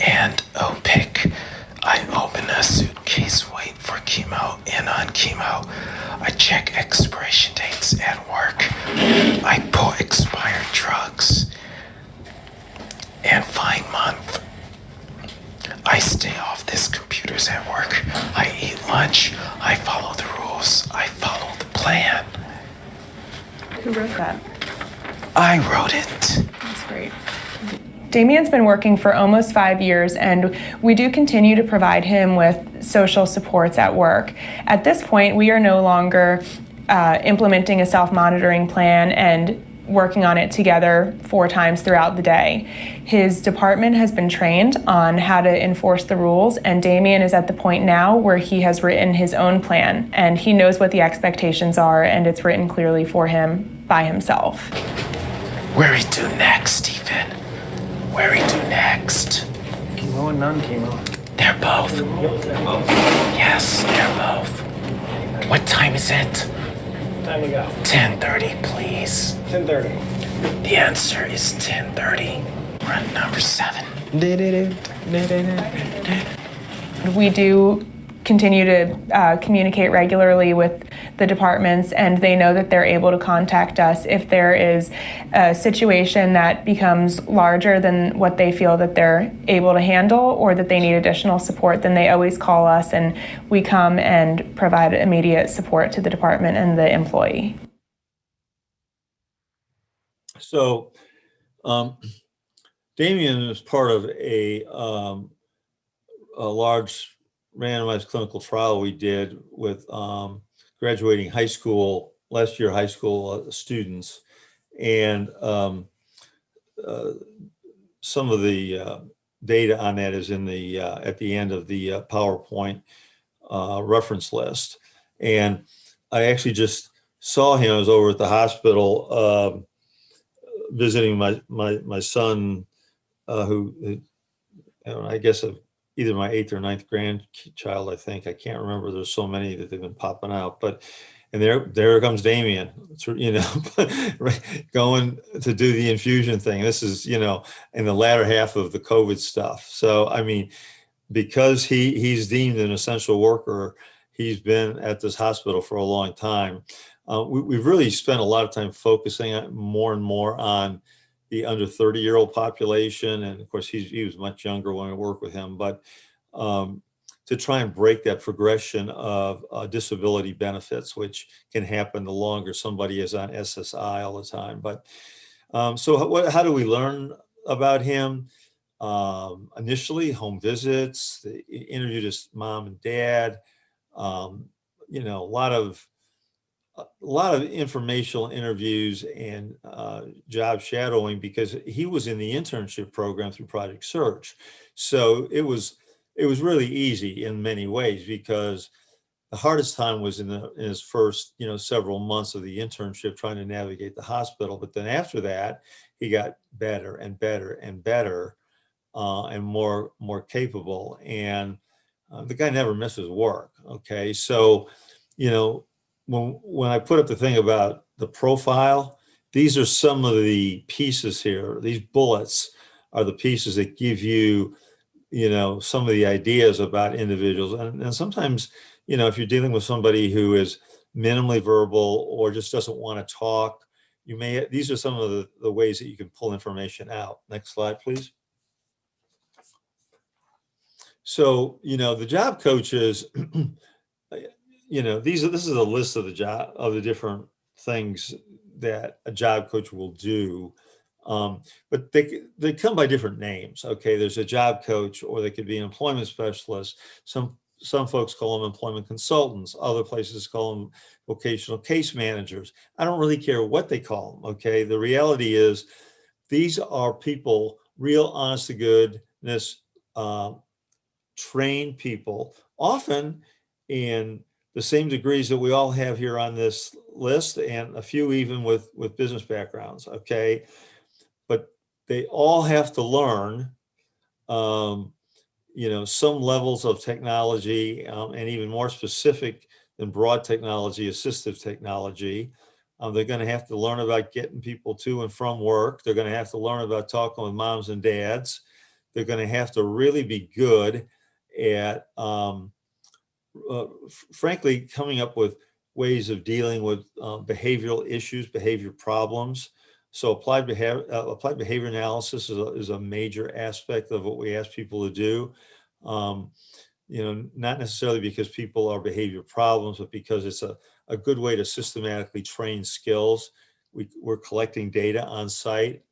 and OPIC. I open a suitcase, wait for chemo and on chemo. I check expiration dates at work. I pull expired drugs and find month. I stay off this computers at work. I eat lunch. I follow the rules. I follow the plan. Who wrote that? I wrote it. That's great. Damien's been working for almost 5 years, and we do continue to provide him with social supports at work. At this point, we are no longer implementing a self-monitoring plan and working on it together 4 times throughout the day. His department has been trained on how to enforce the rules, and Damien is at the point now where he has written his own plan, and he knows what the expectations are, and it's written clearly for him by himself. Where we do next, Stephen? Where we do next? Chemo and non-chemo. They're both. Yes, they're both. What time is it? Time to go. 10:30, please. 10:30. The answer is 10:30. Run number 7. We do continue to communicate regularly with the departments, and they know that they're able to contact us if there is a situation that becomes larger than what they feel that they're able to handle, or that they need additional support. Then they always call us, and we come and provide immediate support to the department and the employee. So, Damien is part of a large randomized clinical trial we did with graduating last year high school students, and some of the data on that is in the at the end of the PowerPoint. reference list. And I actually just saw him. I was over at the hospital visiting my son, who I guess either my 8th or 9th grandchild, I think. I can't remember. There's so many that they've been popping out. And there comes Damien, right, going to do the infusion thing. This is, in the latter half of the COVID stuff. So, I mean, because he's deemed an essential worker, he's been at this hospital for a long time. We've really spent a lot of time focusing more and more on the under 30-year-old population. And of course, he was much younger when I worked with him, but to try and break that progression of disability benefits, which can happen the longer somebody is on SSI all the time. But so how do we learn about him? Initially, home visits, they interviewed his mom and dad, a lot of informational interviews and job shadowing, because he was in the internship program through Project Search. So it was really easy in many ways, because the hardest time was in his first, several months of the internship trying to navigate the hospital. But then after that, he got better and better and better and more capable. And the guy never misses work. Okay. So, when I put up the thing about the profile, these are some of the pieces here. These bullets are the pieces that give you, some of the ideas about individuals. And sometimes, if you're dealing with somebody who is minimally verbal or just doesn't want to talk, these are some of the ways that you can pull information out. Next slide, please. So, the job coaches, this is a list of the different things that a job coach will do. But they come by different names. Okay, there's a job coach, or they could be an employment specialist. Some folks call them employment consultants. Other places call them vocational case managers. I don't really care what they call them. Okay, the reality is these are people, real honest to goodness, trained people, often in the same degrees that we all have here on this list, and a few even with business backgrounds. Okay, but they all have to learn, some levels of technology, and even more specific than broad technology, assistive technology. They're going to have to learn about getting people to and from work. They're going to have to learn about talking with moms and dads. They're going to have to really be good at, frankly, coming up with ways of dealing with behavioral issues, behavior problems. So applied behavior analysis is a major aspect of what we ask people to do. Not necessarily because people are behavior problems, but because it's a good way to systematically train skills. We're collecting data on site,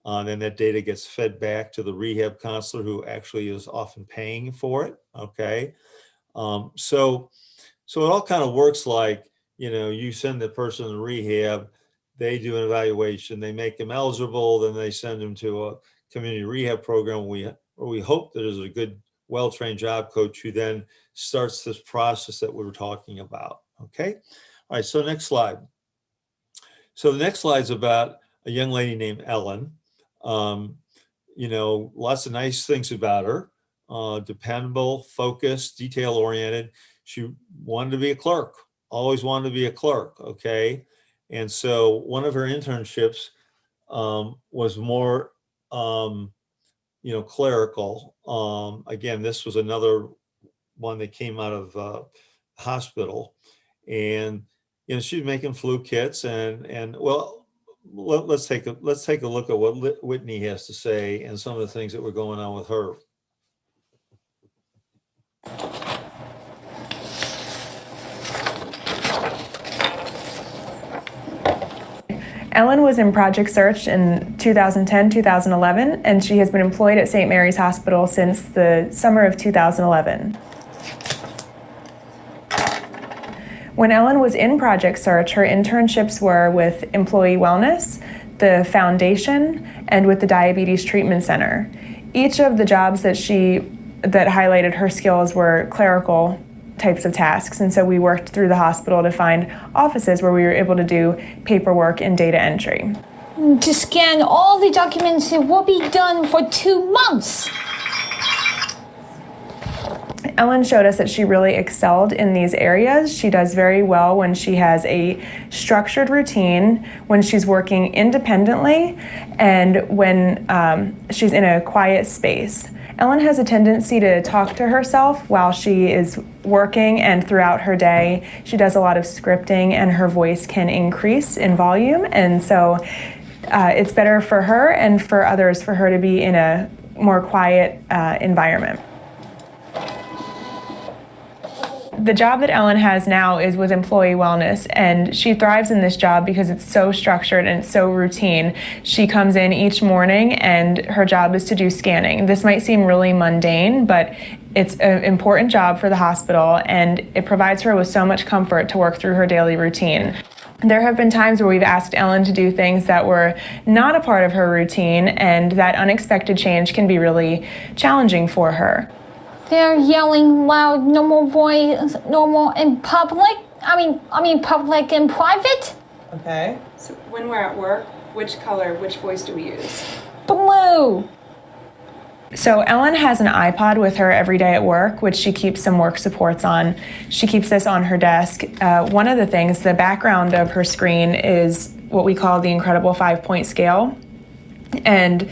and then that data gets fed back to the rehab counselor, who actually is often paying for it. Okay. So it all kind of works like, you send the person to rehab, they do an evaluation, they make them eligible, then they send them to a community rehab program where we hope that there's a good, well-trained job coach who then starts this process that we were talking about. Okay. All right. So next slide. So the next slide is about a young lady named Ellen. Lots of nice things about her. Dependable, focused, detail-oriented. She wanted to be a clerk, always wanted to be a clerk. Okay. And so one of her internships was more, clerical. Again, this was another one that came out of hospital, and she's making flu kits, and well, let's take a look at what Whitney has to say and some of the things that were going on with her. Ellen was in Project Search in 2010-2011, and she has been employed at St. Mary's Hospital since the summer of 2011. When Ellen was in Project Search, her internships were with Employee Wellness, the Foundation, and with the Diabetes Treatment Center. Each of the jobs that highlighted her skills were clerical types of tasks. And so we worked through the hospital to find offices where we were able to do paperwork and data entry. To scan all the documents, it will be done for 2 months. Ellen showed us that she really excelled in these areas. She does very well when she has a structured routine, when she's working independently, and when she's in a quiet space. Ellen has a tendency to talk to herself while she is working and throughout her day. She does a lot of scripting and her voice can increase in volume. And so it's better for her and for others for her to be in a more quiet environment. The job that Ellen has now is with employee wellness, and she thrives in this job because it's so structured and it's so routine. She comes in each morning and her job is to do scanning. This might seem really mundane, but it's an important job for the hospital, and it provides her with so much comfort to work through her daily routine. There have been times where we've asked Ellen to do things that were not a part of her routine, and that unexpected change can be really challenging for her. They're yelling loud, normal voice, normal in public. I mean public and private. Okay. So when we're at work, which voice do we use? Blue. So Ellen has an iPod with her every day at work, which she keeps some work supports on. She keeps this on her desk. One of the things, the background of her screen is what we call the incredible 5-point scale. And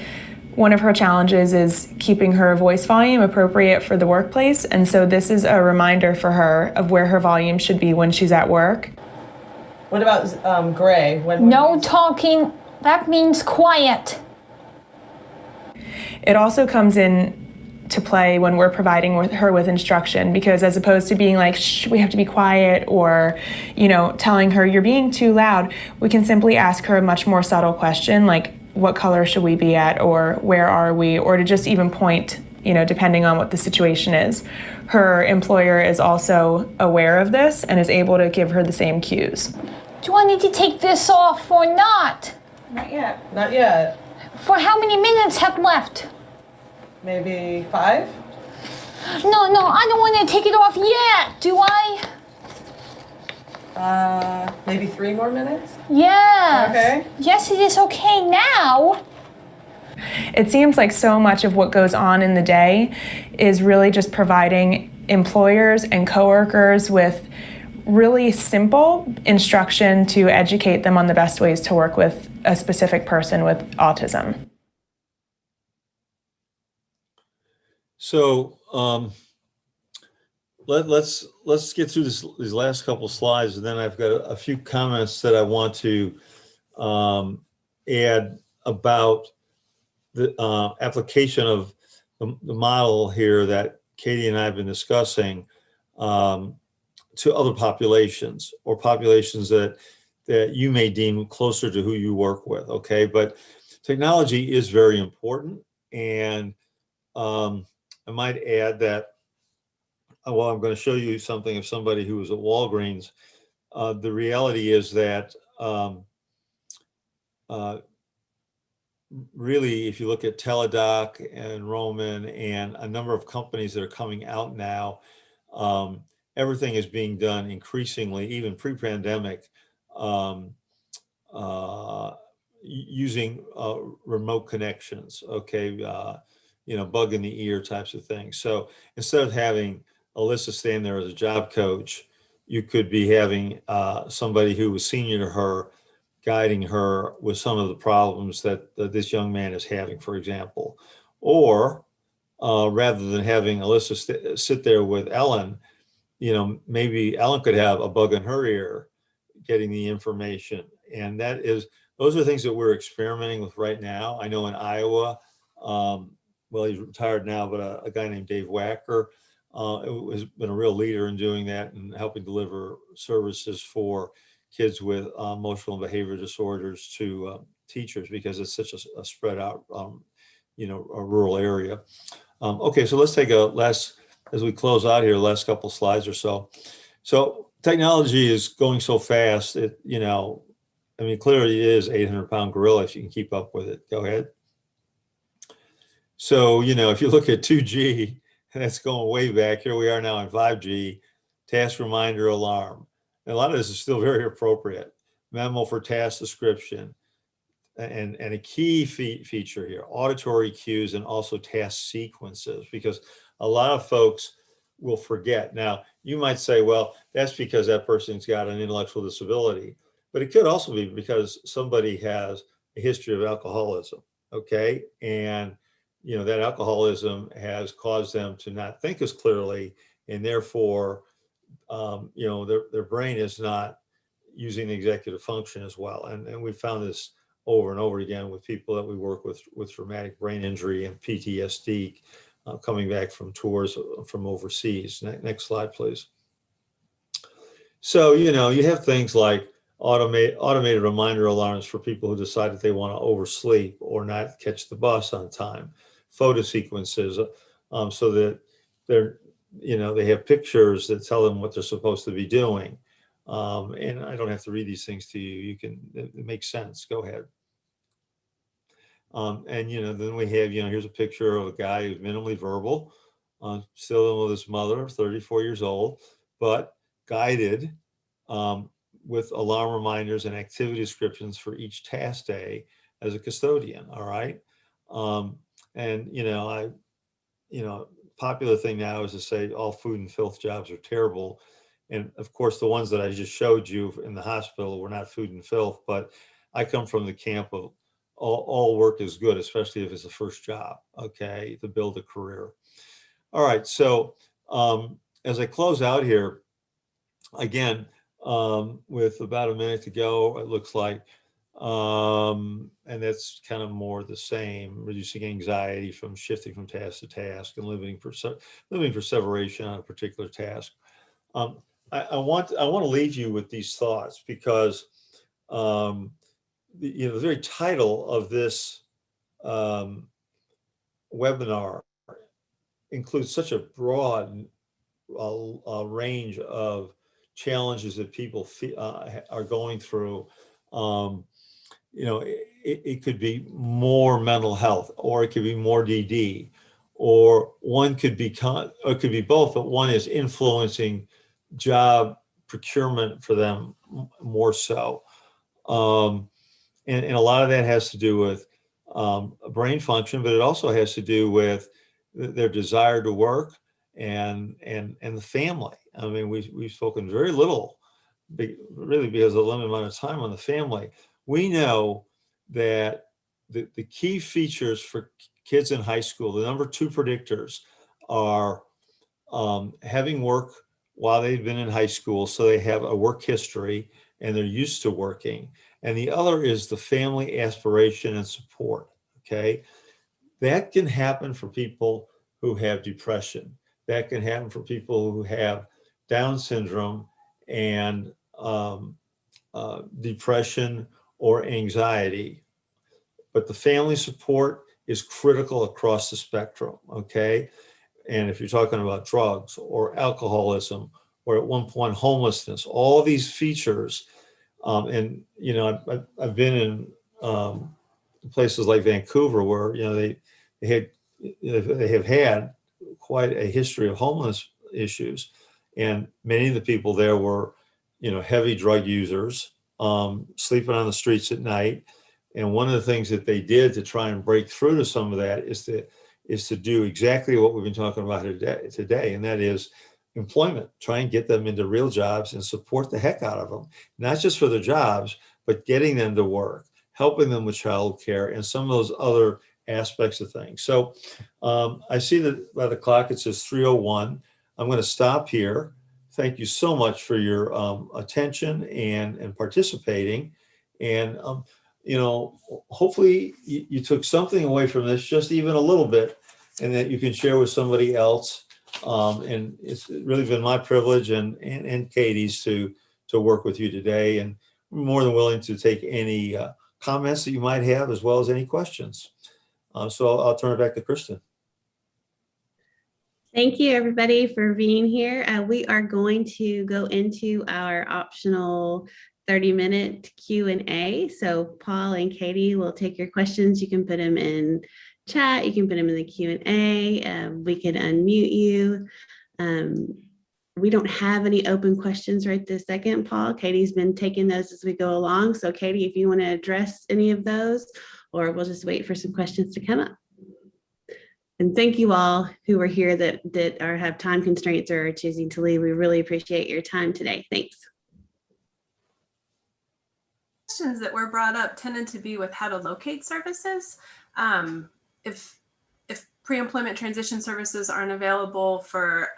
one of her challenges is keeping her voice volume appropriate for the workplace. And so this is a reminder for her of where her volume should be when she's at work. What about gray? No talking. That means quiet. It also comes in to play when we're providing her with instruction, because as opposed to being like, shh, we have to be quiet, or, telling her you're being too loud, we can simply ask her a much more subtle question like, what color should we be at, or where are we, or to just even point, depending on what the situation is. Her employer is also aware of this and is able to give her the same cues. Do I need to take this off or not? Not yet. Not yet. For how many minutes have left? Maybe 5? No, I don't want to take it off yet, do I? Maybe 3 more minutes? Yes. Okay. Yes, it is okay now. It seems like so much of what goes on in the day is really just providing employers and coworkers with really simple instruction to educate them on the best ways to work with a specific person with autism. So let's get through these last couple slides, and then I've got a few comments that I want to add about the application of the model here that Katie and I have been discussing to other populations, or populations that you may deem closer to who you work with. Okay, but technology is very important, and I might add that, well, I'm going to show you something of somebody who was at Walgreens. The reality is that really, if you look at Teladoc and Roman and a number of companies that are coming out now, everything is being done increasingly, even pre-pandemic, using remote connections. Okay. Bug in the ear types of things. So instead of having Alyssa stand there as a job coach, you could be having somebody who was senior to her guiding her with some of the problems that this young man is having, for example. Or rather than having Alyssa sit there with Ellen, maybe Ellen could have a bug in her ear getting the information. And those are things that we're experimenting with right now. I know in Iowa, well, he's retired now, but a guy named Dave Wacker has been a real leader in doing that and helping deliver services for kids with emotional and behavioral disorders to teachers, because it's such a spread out, a rural area. Okay, so let's take as we close out here, last couple slides or so. So technology is going so fast, clearly it is 800-pound gorilla if you can keep up with it. Go ahead. So, if you look at 2G, and that's going way back, here we are now in 5G. task reminder alarm. And a lot of this is still very appropriate. Memo for task description. And a key feature here, auditory cues and also task sequences, because a lot of folks will forget. Now, you might say, well, that's because that person's got an intellectual disability, but it could also be because somebody has a history of alcoholism, okay? And, you know, that alcoholism has caused them to not think as clearly, and therefore, you know, their brain is not using the executive function as well. And we found this over and over again with people that we work with traumatic brain injury and PTSD coming back from tours from overseas. Next slide, please. So, you know, you have things like automated reminder alarms for people who decide that they want to oversleep or not catch the bus on time. Photo sequences so that they're, you know, they have pictures that tell them what they're supposed to be doing. And I don't have to read these things to you. You can, it makes sense. Go ahead. And, you know, then we have, you know, here's a picture of a guy who's minimally verbal, still in with his mother, 34 years old, but guided with alarm reminders and activity descriptions for each task day as a custodian. All right. And, you know, popular thing now is to say all food and filth jobs are terrible. And of course, the ones that I just showed you in the hospital were not food and filth, but I come from the camp of all work is good, especially if it's the first job, okay, to build a career. All right, so as I close out here, again, with about a minute to go, it looks like, and that's kind of more the same, reducing anxiety from shifting from task to task and living perseveration on a particular task. I want to leave you with these thoughts because you know, the very title of this webinar includes such a broad range of challenges that people are going through. You know, it could be more mental health, or it could be more DD, or one could be, or it could be both, but one is influencing job procurement for them more so. And a lot of that has to do with brain function, but it also has to do with their desire to work and the family. I mean, we've spoken very little, really because of the limited amount of time on the family. We know that the key features for kids in high school, the number 2 predictors are having work while they've been in high school, so they have a work history and they're used to working. And the other is the family aspiration and support, okay? That can happen for people who have depression. That can happen for people who have Down syndrome and depression or anxiety. But the family support is critical across the spectrum, okay? And if you're talking about drugs or alcoholism, or at one point homelessness, all these features, and you know, I've been in places like Vancouver where, you know, they have had quite a history of homeless issues, and many of the people there were, you know, heavy drug users, sleeping on the streets at night. And one of the things that they did to try and break through to some of that is to do exactly what we've been talking about today, and that is employment. Try and get them into real jobs and support the heck out of them, not just for their jobs, but getting them to work, helping them with childcare and some of those other aspects of things. So I see that by the clock, it says 3:01. I'm going to stop here. Thank you so much for your attention and participating. And, you know, hopefully you took something away from this, just even a little bit, and that you can share with somebody else. And it's really been my privilege and Katie's to work with you today, and we're more than willing to take any comments that you might have, as well as any questions. So I'll turn it back to Kristen. Thank you, everybody, for being here. We are going to go into our optional 30-minute Q&A. So Paul and Katie will take your questions. You can put them in chat. You can put them in the Q&A. We can unmute you. we don't have any open questions right this second, Paul. Katie's been taking those as we go along. So Katie, if you want to address any of those, or we'll just wait for some questions to come up. And thank you all who are here that have time constraints or are choosing to leave. We really appreciate your time today. Thanks. Questions that were brought up tended to be with how to locate services. If pre-employment transition services aren't available for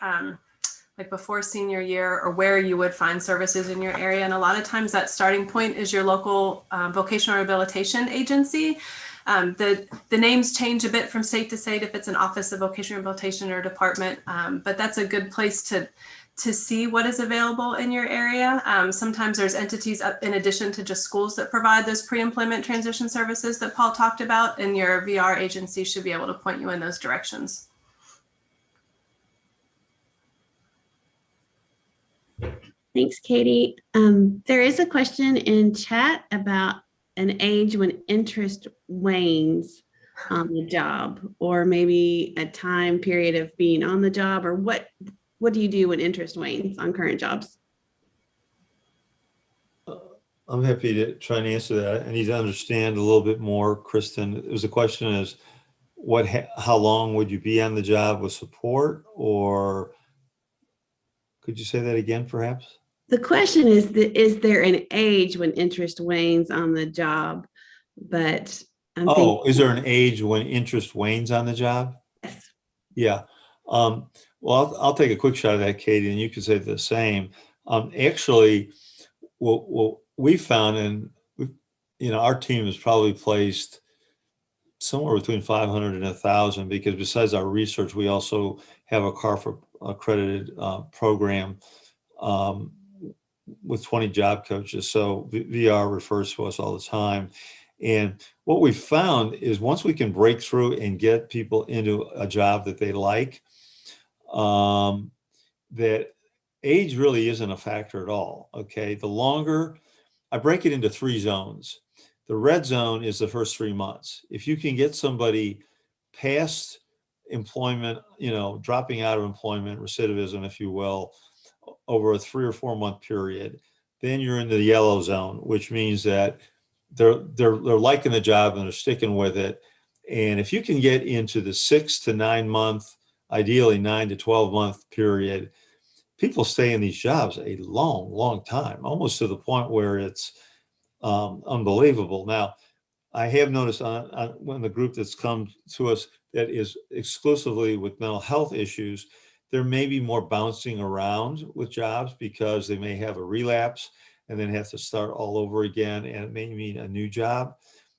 like before senior year, or where you would find services in your area. And a lot of times that starting point is your local vocational rehabilitation agency. The names change a bit from state to state if it's an office of vocational rehabilitation or department, but that's a good place to see what is available in your area. Sometimes there's entities in addition to just schools that provide those pre-employment transition services that Paul talked about, and your VR agency should be able to point you in those directions. Thanks, Katie. There is a question in chat about an age when interest wanes on the job, or maybe a time period of being on the job, or what do you do when interest wanes on current jobs? I'm happy to try and answer that. I need to understand a little bit more, Kristen. It was the question is, how long would you be on the job with support, or could you say that again, perhaps? The question is there an age when interest wanes on the job? But is there an age when interest wanes on the job? Yes. Yeah. Well, I'll take a quick shot at that, Katie, and you can say the same. Actually, what we found, and our team has probably placed somewhere between 500 and 1,000, because besides our research, we also have a CARF accredited program with 20 job coaches. So VR refers to us all the time. And what we found is once we can break through and get people into a job that they like, that age really isn't a factor at all. Okay. The longer, I break it into 3 zones. The red zone is the first 3 months. If you can get somebody past employment, dropping out of employment, recidivism, if you will, over a 3 or 4 month period, then you're into the yellow zone, which means that they're liking the job and they're sticking with it. And if you can get into the 6 to 9 month, ideally 9 to 12 month period, people stay in these jobs a long, long time, almost to the point where it's unbelievable. Now, I have noticed on the group that's come to us that is exclusively with mental health issues, there may be more bouncing around with jobs because they may have a relapse and then have to start all over again, and it may mean a new job.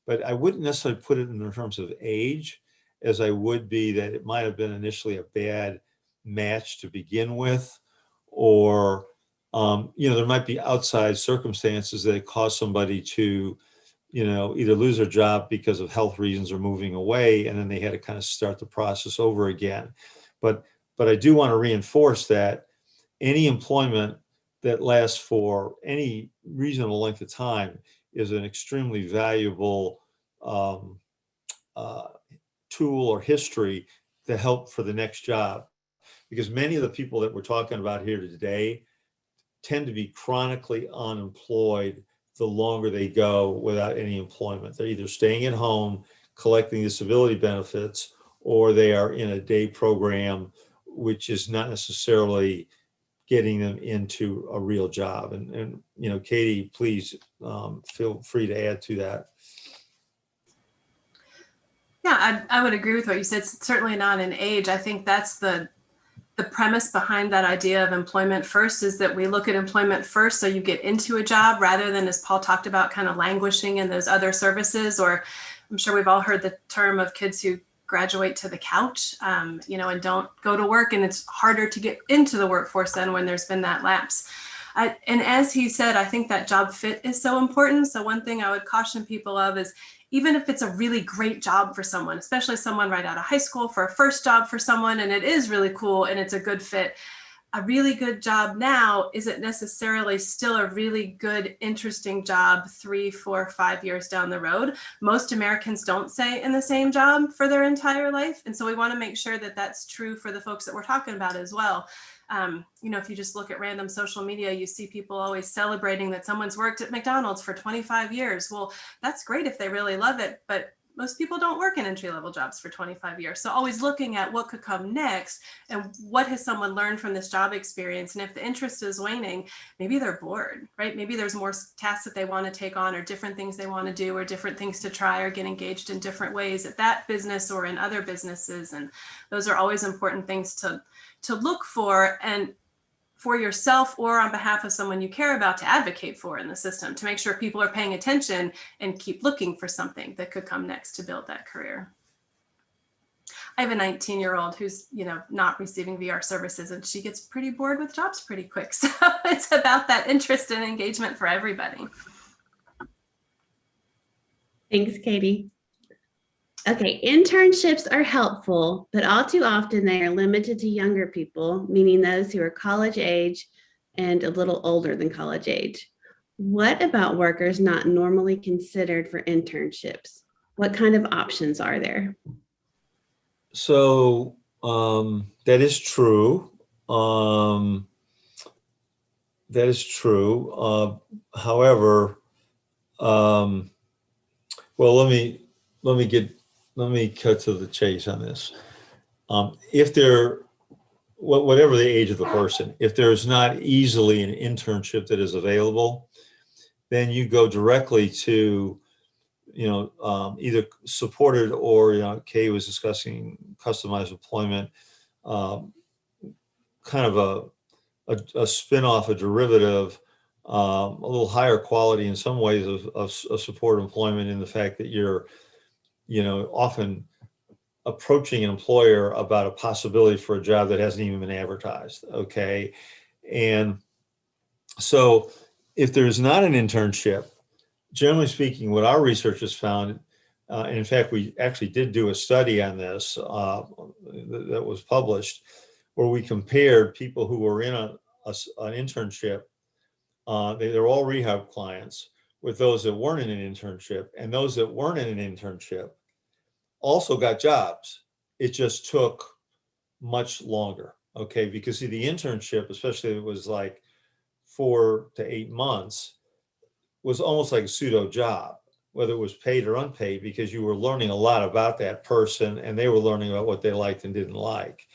But I wouldn't necessarily put it in terms of age, as I would be that it might have been initially a bad match to begin with, or there might be outside circumstances that cause somebody to either lose their job because of health reasons or moving away, and then they had to kind of start the process over again. But I do want to reinforce that any employment that lasts for any reasonable length of time is an extremely valuable tool or history to help for the next job. Because many of the people that we're talking about here today tend to be chronically unemployed the longer they go without any employment. They're either staying at home, collecting disability benefits, or they are in a day program, which is not necessarily getting them into a real job. And Katie, please feel free to add to that. Yeah, I would agree with what you said. It's certainly not an age. I think that's the premise behind that idea of employment first, is that we look at employment first so you get into a job, rather than, as Paul talked about, kind of languishing in those other services. Or I'm sure we've all heard the term of kids who graduate to the couch, and don't go to work, and it's harder to get into the workforce then when there's been that lapse. And as he said, I think that job fit is so important. So one thing I would caution people of is, even if it's a really great job for someone, especially someone right out of high school, for a first job for someone, and it is really cool and it's a good fit, a really good job now isn't necessarily still a really good, interesting job 3, 4, 5 years down the road. Most Americans don't stay in the same job for their entire life. And so we want to make sure that that's true for the folks that we're talking about as well. If you just look at random social media, you see people always celebrating that someone's worked at McDonald's for 25 years. Well, that's great if they really love it, but most people don't work in entry-level jobs for 25 years. So always looking at what could come next and what has someone learned from this job experience. And if the interest is waning, maybe they're bored, right? Maybe there's more tasks that they want to take on, or different things they want to do, or different things to try, or get engaged in different ways at that business or in other businesses. And those are always important things to look for, and for yourself or on behalf of someone you care about to advocate for in the system, to make sure people are paying attention and keep looking for something that could come next to build that career. I have a 19-year-old who's, not receiving VR services, and she gets pretty bored with jobs pretty quick. So it's about that interest and engagement for everybody. Thanks, Katie. Okay, internships are helpful, but all too often they are limited to younger people, meaning those who are college age and a little older than college age. What about workers not normally considered for internships? What kind of options are there? So that is true. That is true. However, well, let me cut to the chase on this. If they're, whatever the age of the person, if there's not easily an internship that is available, then you go directly to, either supported or, Kay was discussing customized employment, kind of a spin-off, a derivative, a little higher quality in some ways of supported employment, in the fact that you're, often approaching an employer about a possibility for a job that hasn't even been advertised. Okay. And so if there's not an internship, generally speaking, what our research has found, and in fact, we actually did do a study on this that was published, where we compared people who were in an internship, they're all rehab clients, with those that weren't in an internship, and those that weren't in an internship also got jobs. It just took much longer, okay? Because see, the internship, especially if it was like 4 to 8 months, was almost like a pseudo job, whether it was paid or unpaid, because you were learning a lot about that person and they were learning about what they liked and didn't like.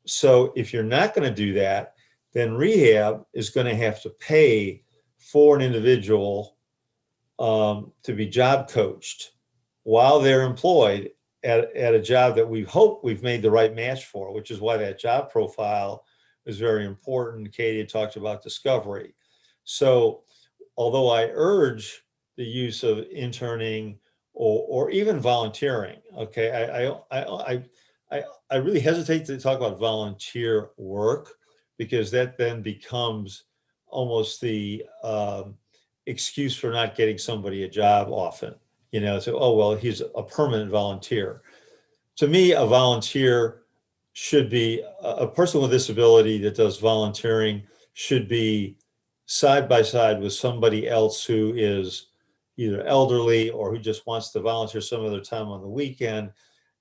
So if you're not going to do that, then rehab is going to have to pay for an individual to be job coached while they're employed at a job that we hope we've made the right match for, which is why that job profile is very important. Katie had talked about discovery. So although I urge the use of interning or even volunteering, okay, I really hesitate to talk about volunteer work, because that then becomes almost the excuse for not getting somebody a job often. So, oh, well, he's a permanent volunteer. To me, a volunteer should be a person with disability that does volunteering should be side by side with somebody else who is either elderly or who just wants to volunteer some of their time on the weekend.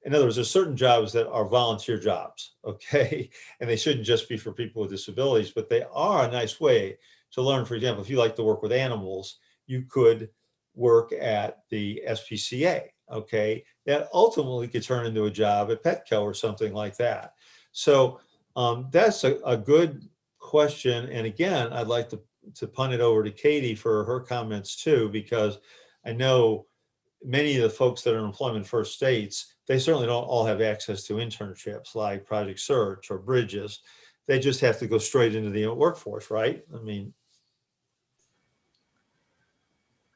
In other words, there's certain jobs that are volunteer jobs, okay? And they shouldn't just be for people with disabilities, but they are a nice way to learn. For example, if you like to work with animals, you could work at the SPCA, okay? That ultimately could turn into a job at Petco or something like that. So that's a good question. And again, I'd like to punt it over to Katie for her comments too, because I know many of the folks that are in employment first states, they certainly don't all have access to internships like Project Search or Bridges. They just have to go straight into the workforce, right? I mean,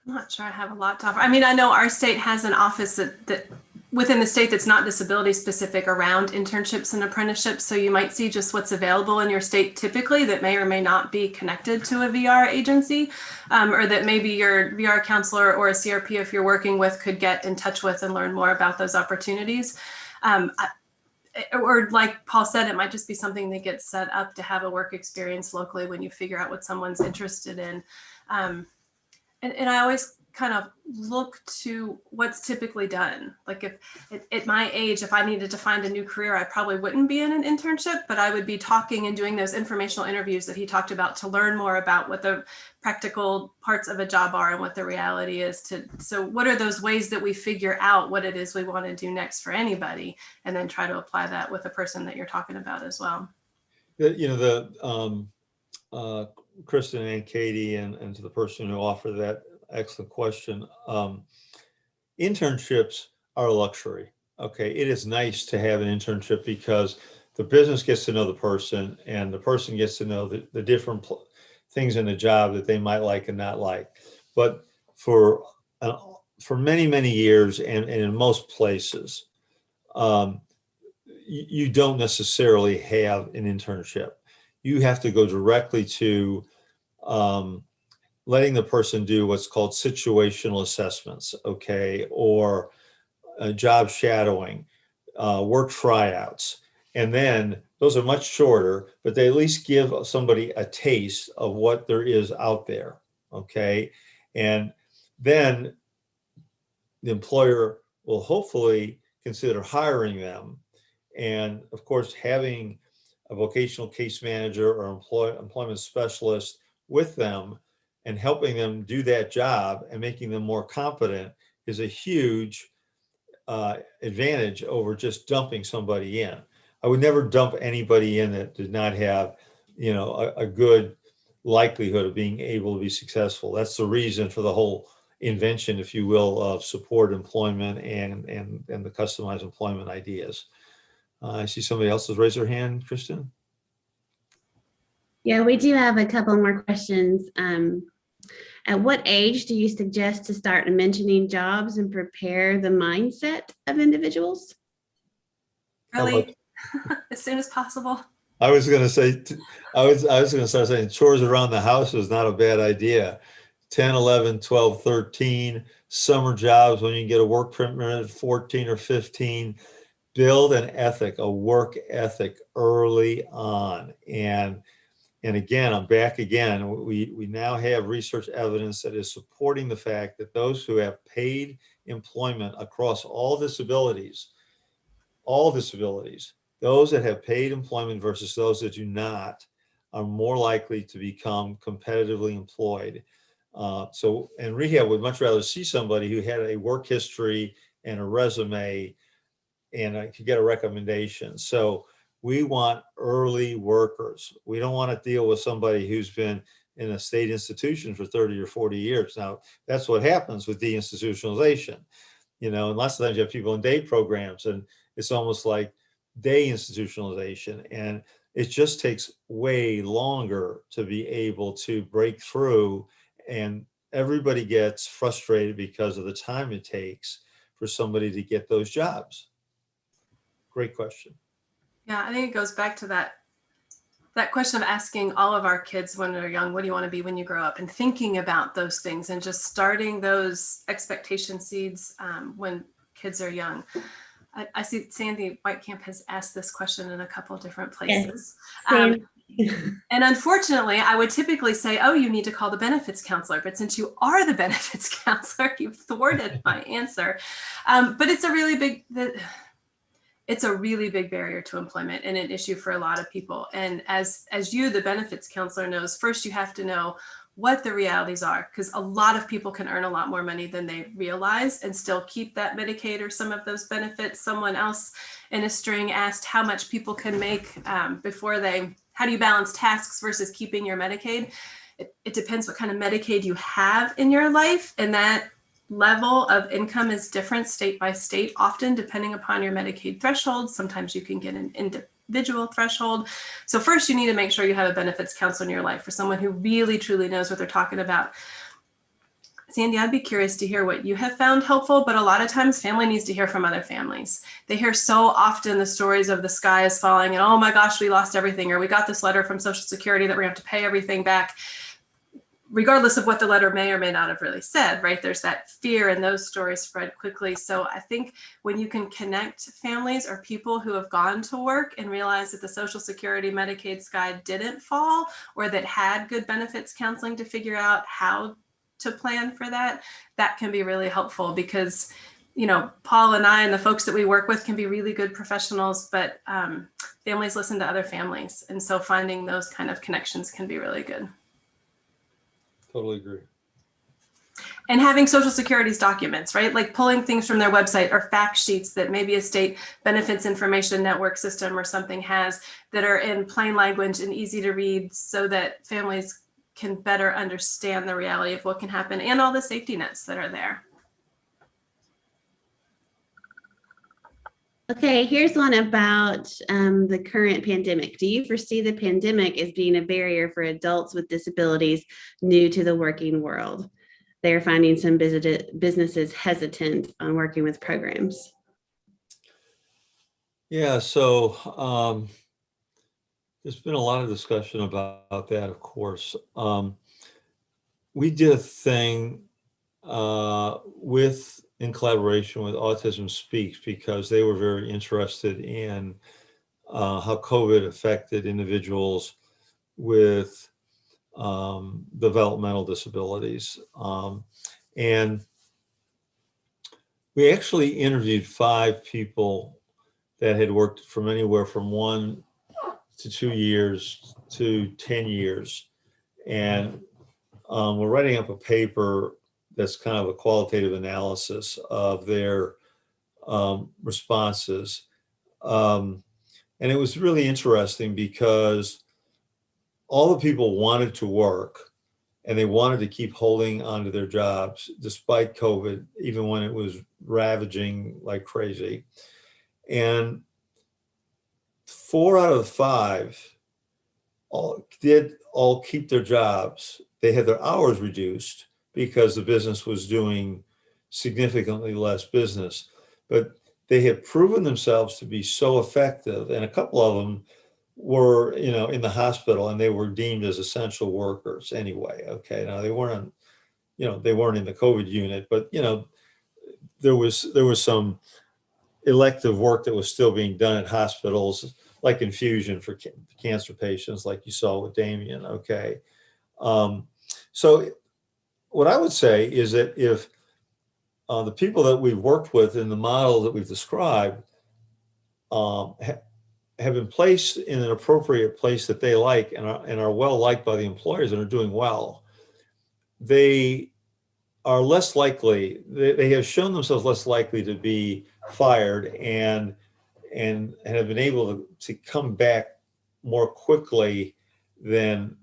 I'm not sure I have a lot to offer. I mean, I know our state has an office that within the state that's not disability specific around internships and apprenticeships. So you might see just what's available in your state typically that may or may not be connected to a VR agency, or that maybe your VR counselor or a CRP, if you're working with, could get in touch with and learn more about those opportunities. or like Paul said, it might just be something that gets set up to have a work experience locally when you figure out what someone's interested in. And I always kind of look to what's typically done. Like if at my age, if I needed to find a new career, I probably wouldn't be in an internship, but I would be talking and doing those informational interviews that he talked about to learn more about what the practical parts of a job are and what the reality is. So what are those ways that we figure out what it is we want to do next for anybody, and then try to apply that with the person that you're talking about as well. Kristen and Katie, and to the person who offered that excellent question, internships are a luxury. Okay, it is nice to have an internship because the business gets to know the person, and the person gets to know the different things in the job that they might like and not like. But for many, many years, and in most places, you don't necessarily have an internship. You have to go directly to letting the person do what's called situational assessments, okay, or job shadowing, work tryouts. And then those are much shorter, but they at least give somebody a taste of what there is out there, okay? And then the employer will hopefully consider hiring them. And of course, having a vocational case manager or employment specialist with them and helping them do that job and making them more competent is a huge advantage over just dumping somebody in. I would never dump anybody in that did not have, a good likelihood of being able to be successful. That's the reason for the whole invention, if you will, of support employment and the customized employment ideas. I see somebody else has raised their hand, Kristen. Yeah, we do have a couple more questions. At what age do you suggest to start mentioning jobs and prepare the mindset of individuals? Really, as soon as possible. I was going to say, I was going to start saying chores around the house is not a bad idea. 10, 11, 12, 13, summer jobs when you can get a work permit at 14 or 15. Build an ethic, a work ethic early on. And again, I'm back again. We now have research evidence that is supporting the fact that those who have paid employment across all disabilities, those that have paid employment versus those that do not are more likely to become competitively employed. And rehab would much rather see somebody who had a work history and a resume and could get a recommendation. So we want early workers. We don't want to deal with somebody who's been in a state institution for 30 or 40 years. Now, that's what happens with deinstitutionalization. And lots of times you have people in day programs, and it's almost like day institutionalization. And it just takes way longer to be able to break through, and everybody gets frustrated because of the time it takes for somebody to get those jobs. Great question. Yeah, I think it goes back to that question of asking all of our kids when they're young, what do you want to be when you grow up? And thinking about those things and just starting those expectation seeds when kids are young. I see Sandy Whitecamp has asked this question in a couple of different places. Yes. And unfortunately, I would typically say, oh, you need to call the benefits counselor. But since you are the benefits counselor, you've thwarted my answer. But it's a really big... It's a really big barrier to employment and an issue for a lot of people. And as you, the benefits counselor, knows, first you have to know what the realities are, because a lot of people can earn a lot more money than they realize and still keep that Medicaid or some of those benefits. Someone else in a string asked how much people can make how do you balance tasks versus keeping your Medicaid? It depends what kind of Medicaid you have in your life, and that level of income is different state by state, often depending upon your Medicaid threshold. Sometimes you can get an individual threshold. So first you need to make sure you have a benefits counselor in your life, for someone who really truly knows what they're talking about. Sandy, I'd be curious to hear what you have found helpful, but a lot of times family needs to hear from other families. They hear so often the stories of the sky is falling and, oh my gosh, we lost everything, or we got this letter from Social Security that we're going to have to pay everything back. regardless of what the letter may or may not have really said, right? There's that fear, and those stories spread quickly. So I think when you can connect families or people who have gone to work and realize that the Social Security Medicaid sky didn't fall, or that had good benefits counseling to figure out how to plan for that, that can be really helpful, because Paul and I and the folks that we work with can be really good professionals, but families listen to other families. And so finding those kind of connections can be really good. Totally agree. And having Social Security's documents, right? Like pulling things from their website or fact sheets that maybe a state benefits information network system or something has, that are in plain language and easy to read, so that families can better understand the reality of what can happen and all the safety nets that are there. Okay, here's one about the current pandemic. Do you foresee the pandemic as being a barrier for adults with disabilities new to the working world? They're finding some businesses hesitant on working with programs. Yeah, so there's been a lot of discussion about that, of course. We did a thing in collaboration with Autism Speaks, because they were very interested in how COVID affected individuals with developmental disabilities. And we actually interviewed 5 people that had worked from anywhere from 1 to 2 years to 10 years. And we're writing up a paper that's kind of a qualitative analysis of their responses. And it was really interesting, because all the people wanted to work, and they wanted to keep holding onto their jobs despite COVID, even when it was ravaging like crazy. And 4 out of the 5 did all keep their jobs. They had their hours reduced because the business was doing significantly less business, but they have proven themselves to be so effective. And a couple of them were, in the hospital, and they were deemed as essential workers anyway. Okay. Now they weren't in the COVID unit, but, there was some elective work that was still being done at hospitals, like infusion for cancer patients, like you saw with Damien. Okay. So what I would say is that if the people that we've worked with in the model that we've described have been placed in an appropriate place that they like, and are well liked by the employers and are doing well, they are less likely, they have shown themselves less likely to be fired, and have been able to come back more quickly than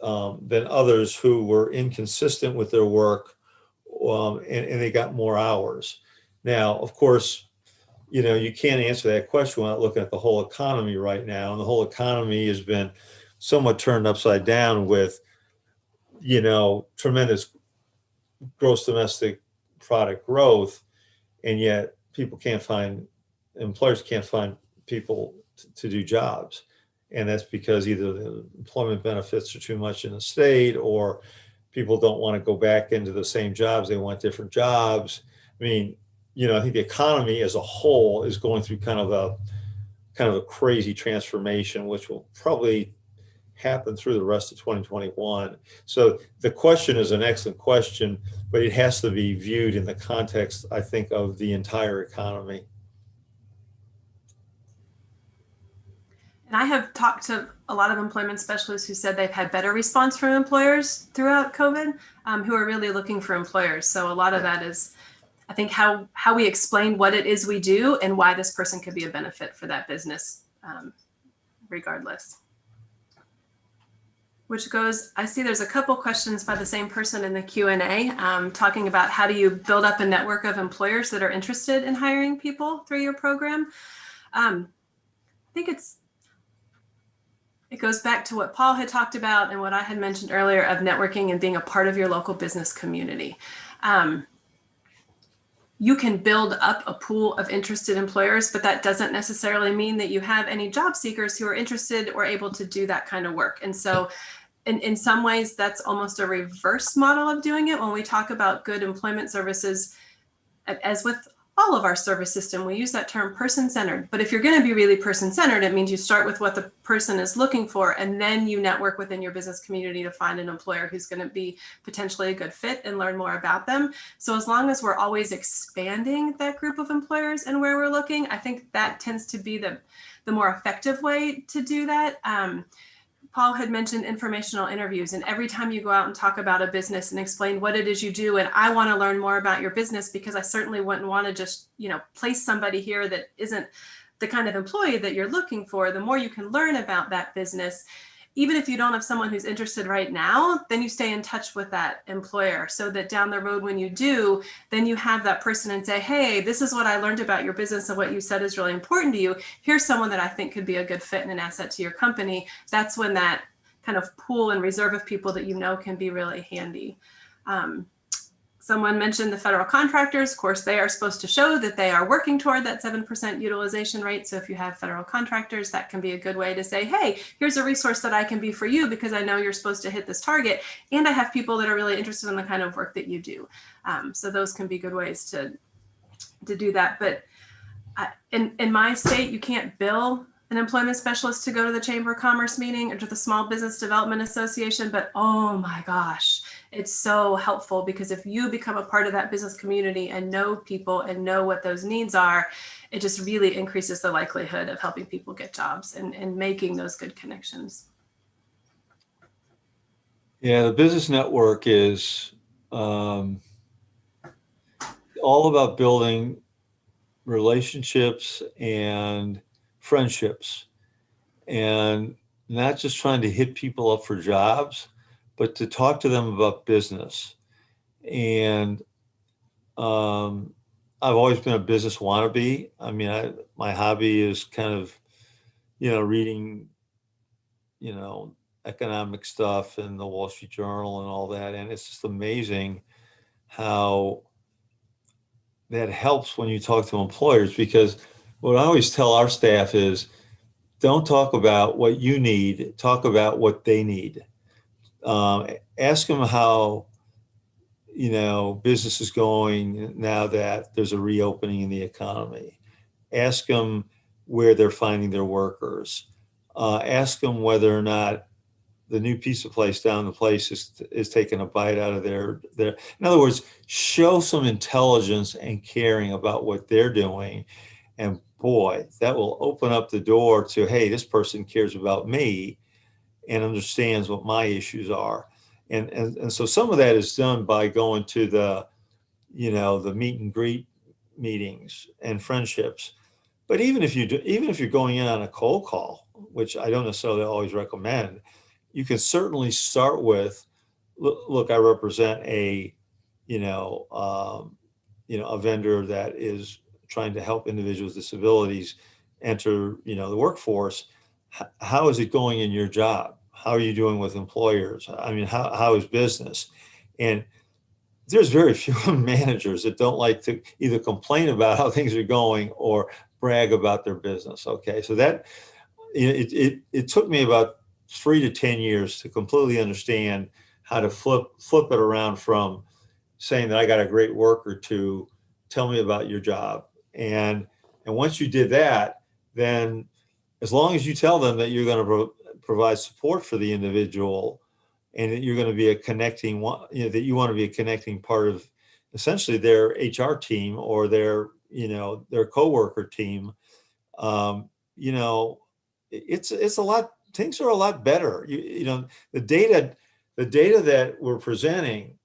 others who were inconsistent with their work, and they got more hours. Now, of course, you can't answer that question without looking at the whole economy right now. And the whole economy has been somewhat turned upside down with, tremendous gross domestic product growth. And yet employers can't find people to do jobs. And that's because either the employment benefits are too much in the state, or people don't want to go back into the same jobs. They want different jobs. I mean, I think the economy as a whole is going through kind of a crazy transformation, which will probably happen through the rest of 2021. So the question is an excellent question, but it has to be viewed in the context, I think, of the entire economy. And I have talked to a lot of employment specialists who said they've had better response from employers throughout COVID, who are really looking for employers. So a lot of that is, I think, how we explain what it is we do and why this person could be a benefit for that business, regardless. Which goes, I see there's a couple questions by the same person in the Q&A, talking about how do you build up a network of employers that are interested in hiring people through your program. I think it goes back to what Paul had talked about and what I had mentioned earlier of networking and being a part of your local business community. You can build up a pool of interested employers, but that doesn't necessarily mean that you have any job seekers who are interested or able to do that kind of work. And so in some ways, that's almost a reverse model of doing it. When we talk about good employment services, as with all of our service system, we use that term person-centered. But if you're going to be really person-centered, it means you start with what the person is looking for, and then you network within your business community to find an employer who's going to be potentially a good fit and learn more about them. So as long as we're always expanding that group of employers and where we're looking, I think that tends to be the more effective way to do that. Paul had mentioned informational interviews, and every time you go out and talk about a business and explain what it is you do, and I want to learn more about your business, because I certainly wouldn't want to just, place somebody here that isn't the kind of employee that you're looking for. The more you can learn about that business, even if you don't have someone who's interested right now, then you stay in touch with that employer, so that down the road when you do, then you have that person and say, hey, this is what I learned about your business and what you said is really important to you. Here's someone that I think could be a good fit and an asset to your company. That's when that kind of pool and reserve of people that can be really handy. Someone mentioned the federal contractors. Of course, they are supposed to show that they are working toward that 7% utilization rate. So if you have federal contractors, that can be a good way to say, hey, here's a resource that I can be for you, because I know you're supposed to hit this target. And I have people that are really interested in the kind of work that you do. So those can be good ways to do that. But in my state, you can't bill an employment specialist to go to the Chamber of Commerce meeting or to the Small Business Development Association, but oh my gosh, it's so helpful, because if you become a part of that business community and know people and know what those needs are, it just really increases the likelihood of helping people get jobs and making those good connections. Yeah, the business network is all about building relationships and friendships, and not just trying to hit people up for jobs, but to talk to them about business. And I've always been a business wannabe. I mean, my hobby is kind of, reading, economic stuff and the Wall Street Journal and all that. And it's just amazing how that helps when you talk to employers, because what I always tell our staff is, don't talk about what you need, talk about what they need. Ask them how, business is going now that there's a reopening in the economy. Ask them where they're finding their workers. Ask them whether or not the new pizza place down the place is taking a bite out of their. In other words, show some intelligence and caring about what they're doing. And boy, that will open up the door to, hey, this person cares about me and understands what my issues are. And so some of that is done by going to the meet and greet meetings and friendships. But even if you're going in on a cold call, which I don't necessarily always recommend, you can certainly start with, look, I represent a vendor that is trying to help individuals with disabilities enter, the workforce. How is it going in your job? How are you doing with employers? I mean, how is business? And there's very few managers that don't like to either complain about how things are going or brag about their business. Okay, so that it took me about 3 to 10 years to completely understand how to flip it around from saying that I got a great worker to tell me about your job. And once you did that, then as long as you tell them that you're going to provide support for the individual and that you're going to be a connecting one, that you want to be a connecting part of essentially their HR team or their coworker team, it's a lot, things are a lot better. The data that we're presenting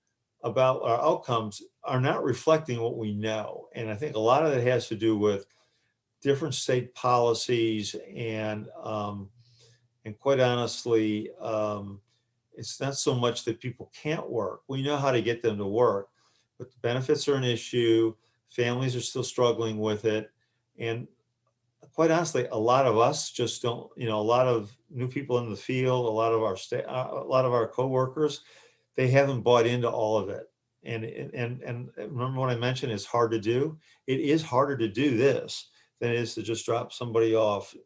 about our outcomes are not reflecting what we know. And I think a lot of it has to do with different state policies and quite honestly, it's not so much that people can't work. We know how to get them to work, but the benefits are an issue. Families are still struggling with it. And quite honestly, a lot of us just don't, a lot of new people in the field, a lot of our coworkers, they haven't bought into all of it. And remember what I mentioned, it's hard to do. It is harder to do this than it is to just drop somebody off,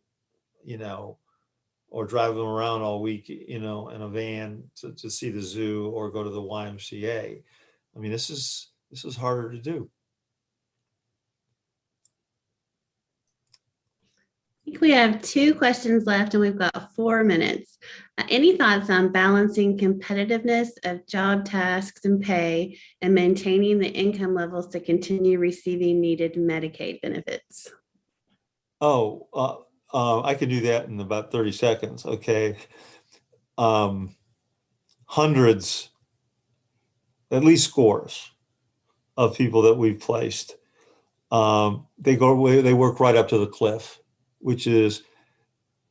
or drive them around all week, in a van to see the zoo or go to the YMCA. I mean, this is harder to do. I think we have 2 questions left and we've got 4 minutes. Any thoughts on balancing competitiveness of job tasks and pay and maintaining the income levels to continue receiving needed Medicaid benefits? I can do that in about 30 seconds. Okay. Hundreds, at least scores of people that we've placed. They work right up to the cliff, which is,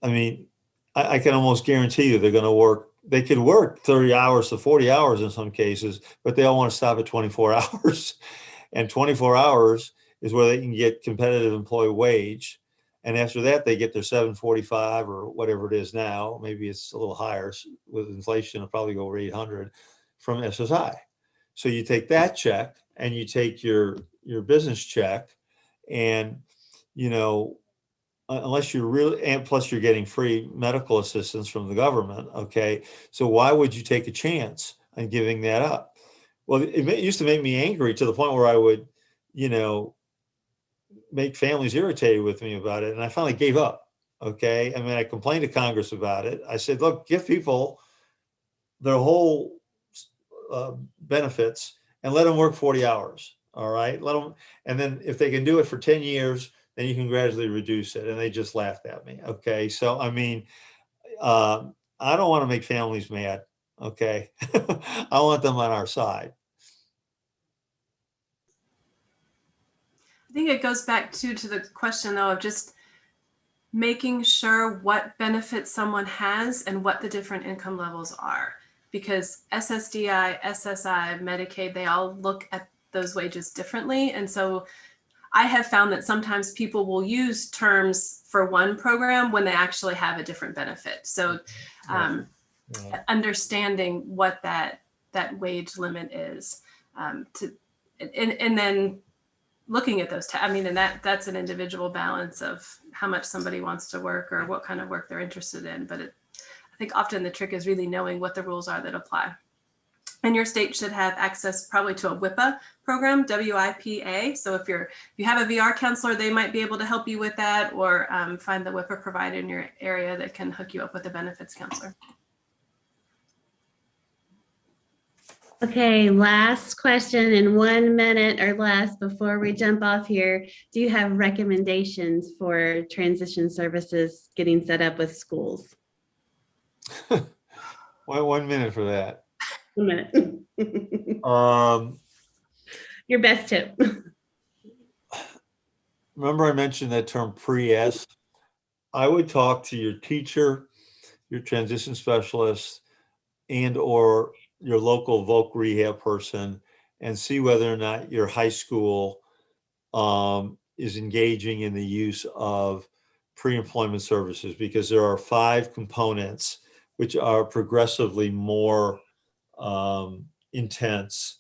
I can almost guarantee you they could work 30 hours to 40 hours in some cases, but they all want to stop at 24 hours. And 24 hours is where they can get competitive employee wage. And after that, they get their 745 or whatever it is now. Maybe it's a little higher with inflation. It'll probably go over 800 from SSI. So you take that check and you take your business check, and unless you're really, and plus you're getting free medical assistance from the government. Okay, so why would you take a chance on giving that up? Well, it used to make me angry to the point where I would, make families irritated with me about it. And I finally gave up. Okay. I complained to Congress about it. I said, look, give people their whole benefits and let them work 40 hours. All right. Let them. And then if they can do it for 10 years, then you can gradually reduce it. And they just laughed at me. Okay. So, I don't want to make families mad. Okay. I want them on our side. I think it goes back to the question, though, of just making sure what benefits someone has and what the different income levels are. Because SSDI, SSI, Medicaid, they all look at those wages differently. And so I have found that sometimes people will use terms for one program when they actually have a different benefit. So understanding what that wage limit is, and then looking at those, and that's an individual balance of how much somebody wants to work or what kind of work they're interested in. But I think often the trick is really knowing what the rules are that apply. And your state should have access probably to a WIPA program, WIPA. So if you have a VR counselor, they might be able to help you with that, or find the WIPA provider in your area that can hook you up with a benefits counselor. Okay, last question in 1 minute or less before we jump off here. Do you have recommendations for transition services getting set up with schools? 1 minute for that. 1 minute. Your best tip. Remember I mentioned that term pre-S? I would talk to your teacher, your transition specialist, and or your local Voc Rehab person and see whether or not your high school is engaging in the use of pre-employment services, because there are 5 components which are progressively more intense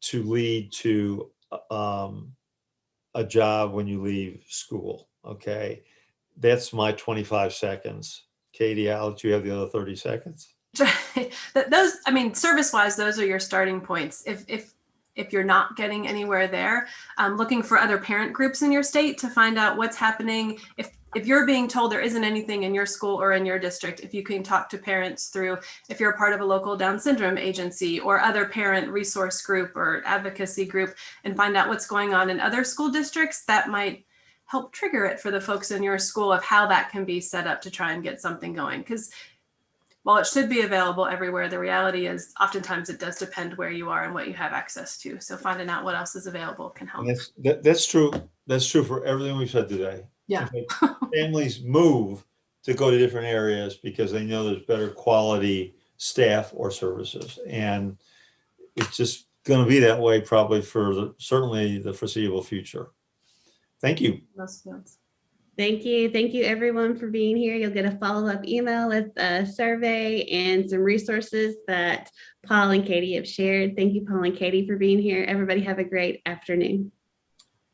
to lead to a job when you leave school. Okay, that's my 25 seconds. Katie, I'll let you have the other 30 seconds. Those, service-wise, those are your starting points. If you're not getting anywhere there, looking for other parent groups in your state to find out what's happening. If you're being told there isn't anything in your school or in your district, if you can talk to parents through, if you're a part of a local Down syndrome agency or other parent resource group or advocacy group, and find out what's going on in other school districts, that might help trigger it for the folks in your school of how that can be set up to try and get something going. Because while it should be available everywhere, the reality is oftentimes it does depend where you are and what you have access to. So finding out what else is available can help. That's true. That's true for everything we've said today. Yeah. Families move to go to different areas because they know there's better quality staff or services. And it's just going to be that way probably for certainly the foreseeable future. Thank you. Thank you. Thank you everyone for being here. You'll get a follow-up email with a survey and some resources that Paul and Katie have shared. Thank you, Paul and Katie, for being here. Everybody have a great afternoon.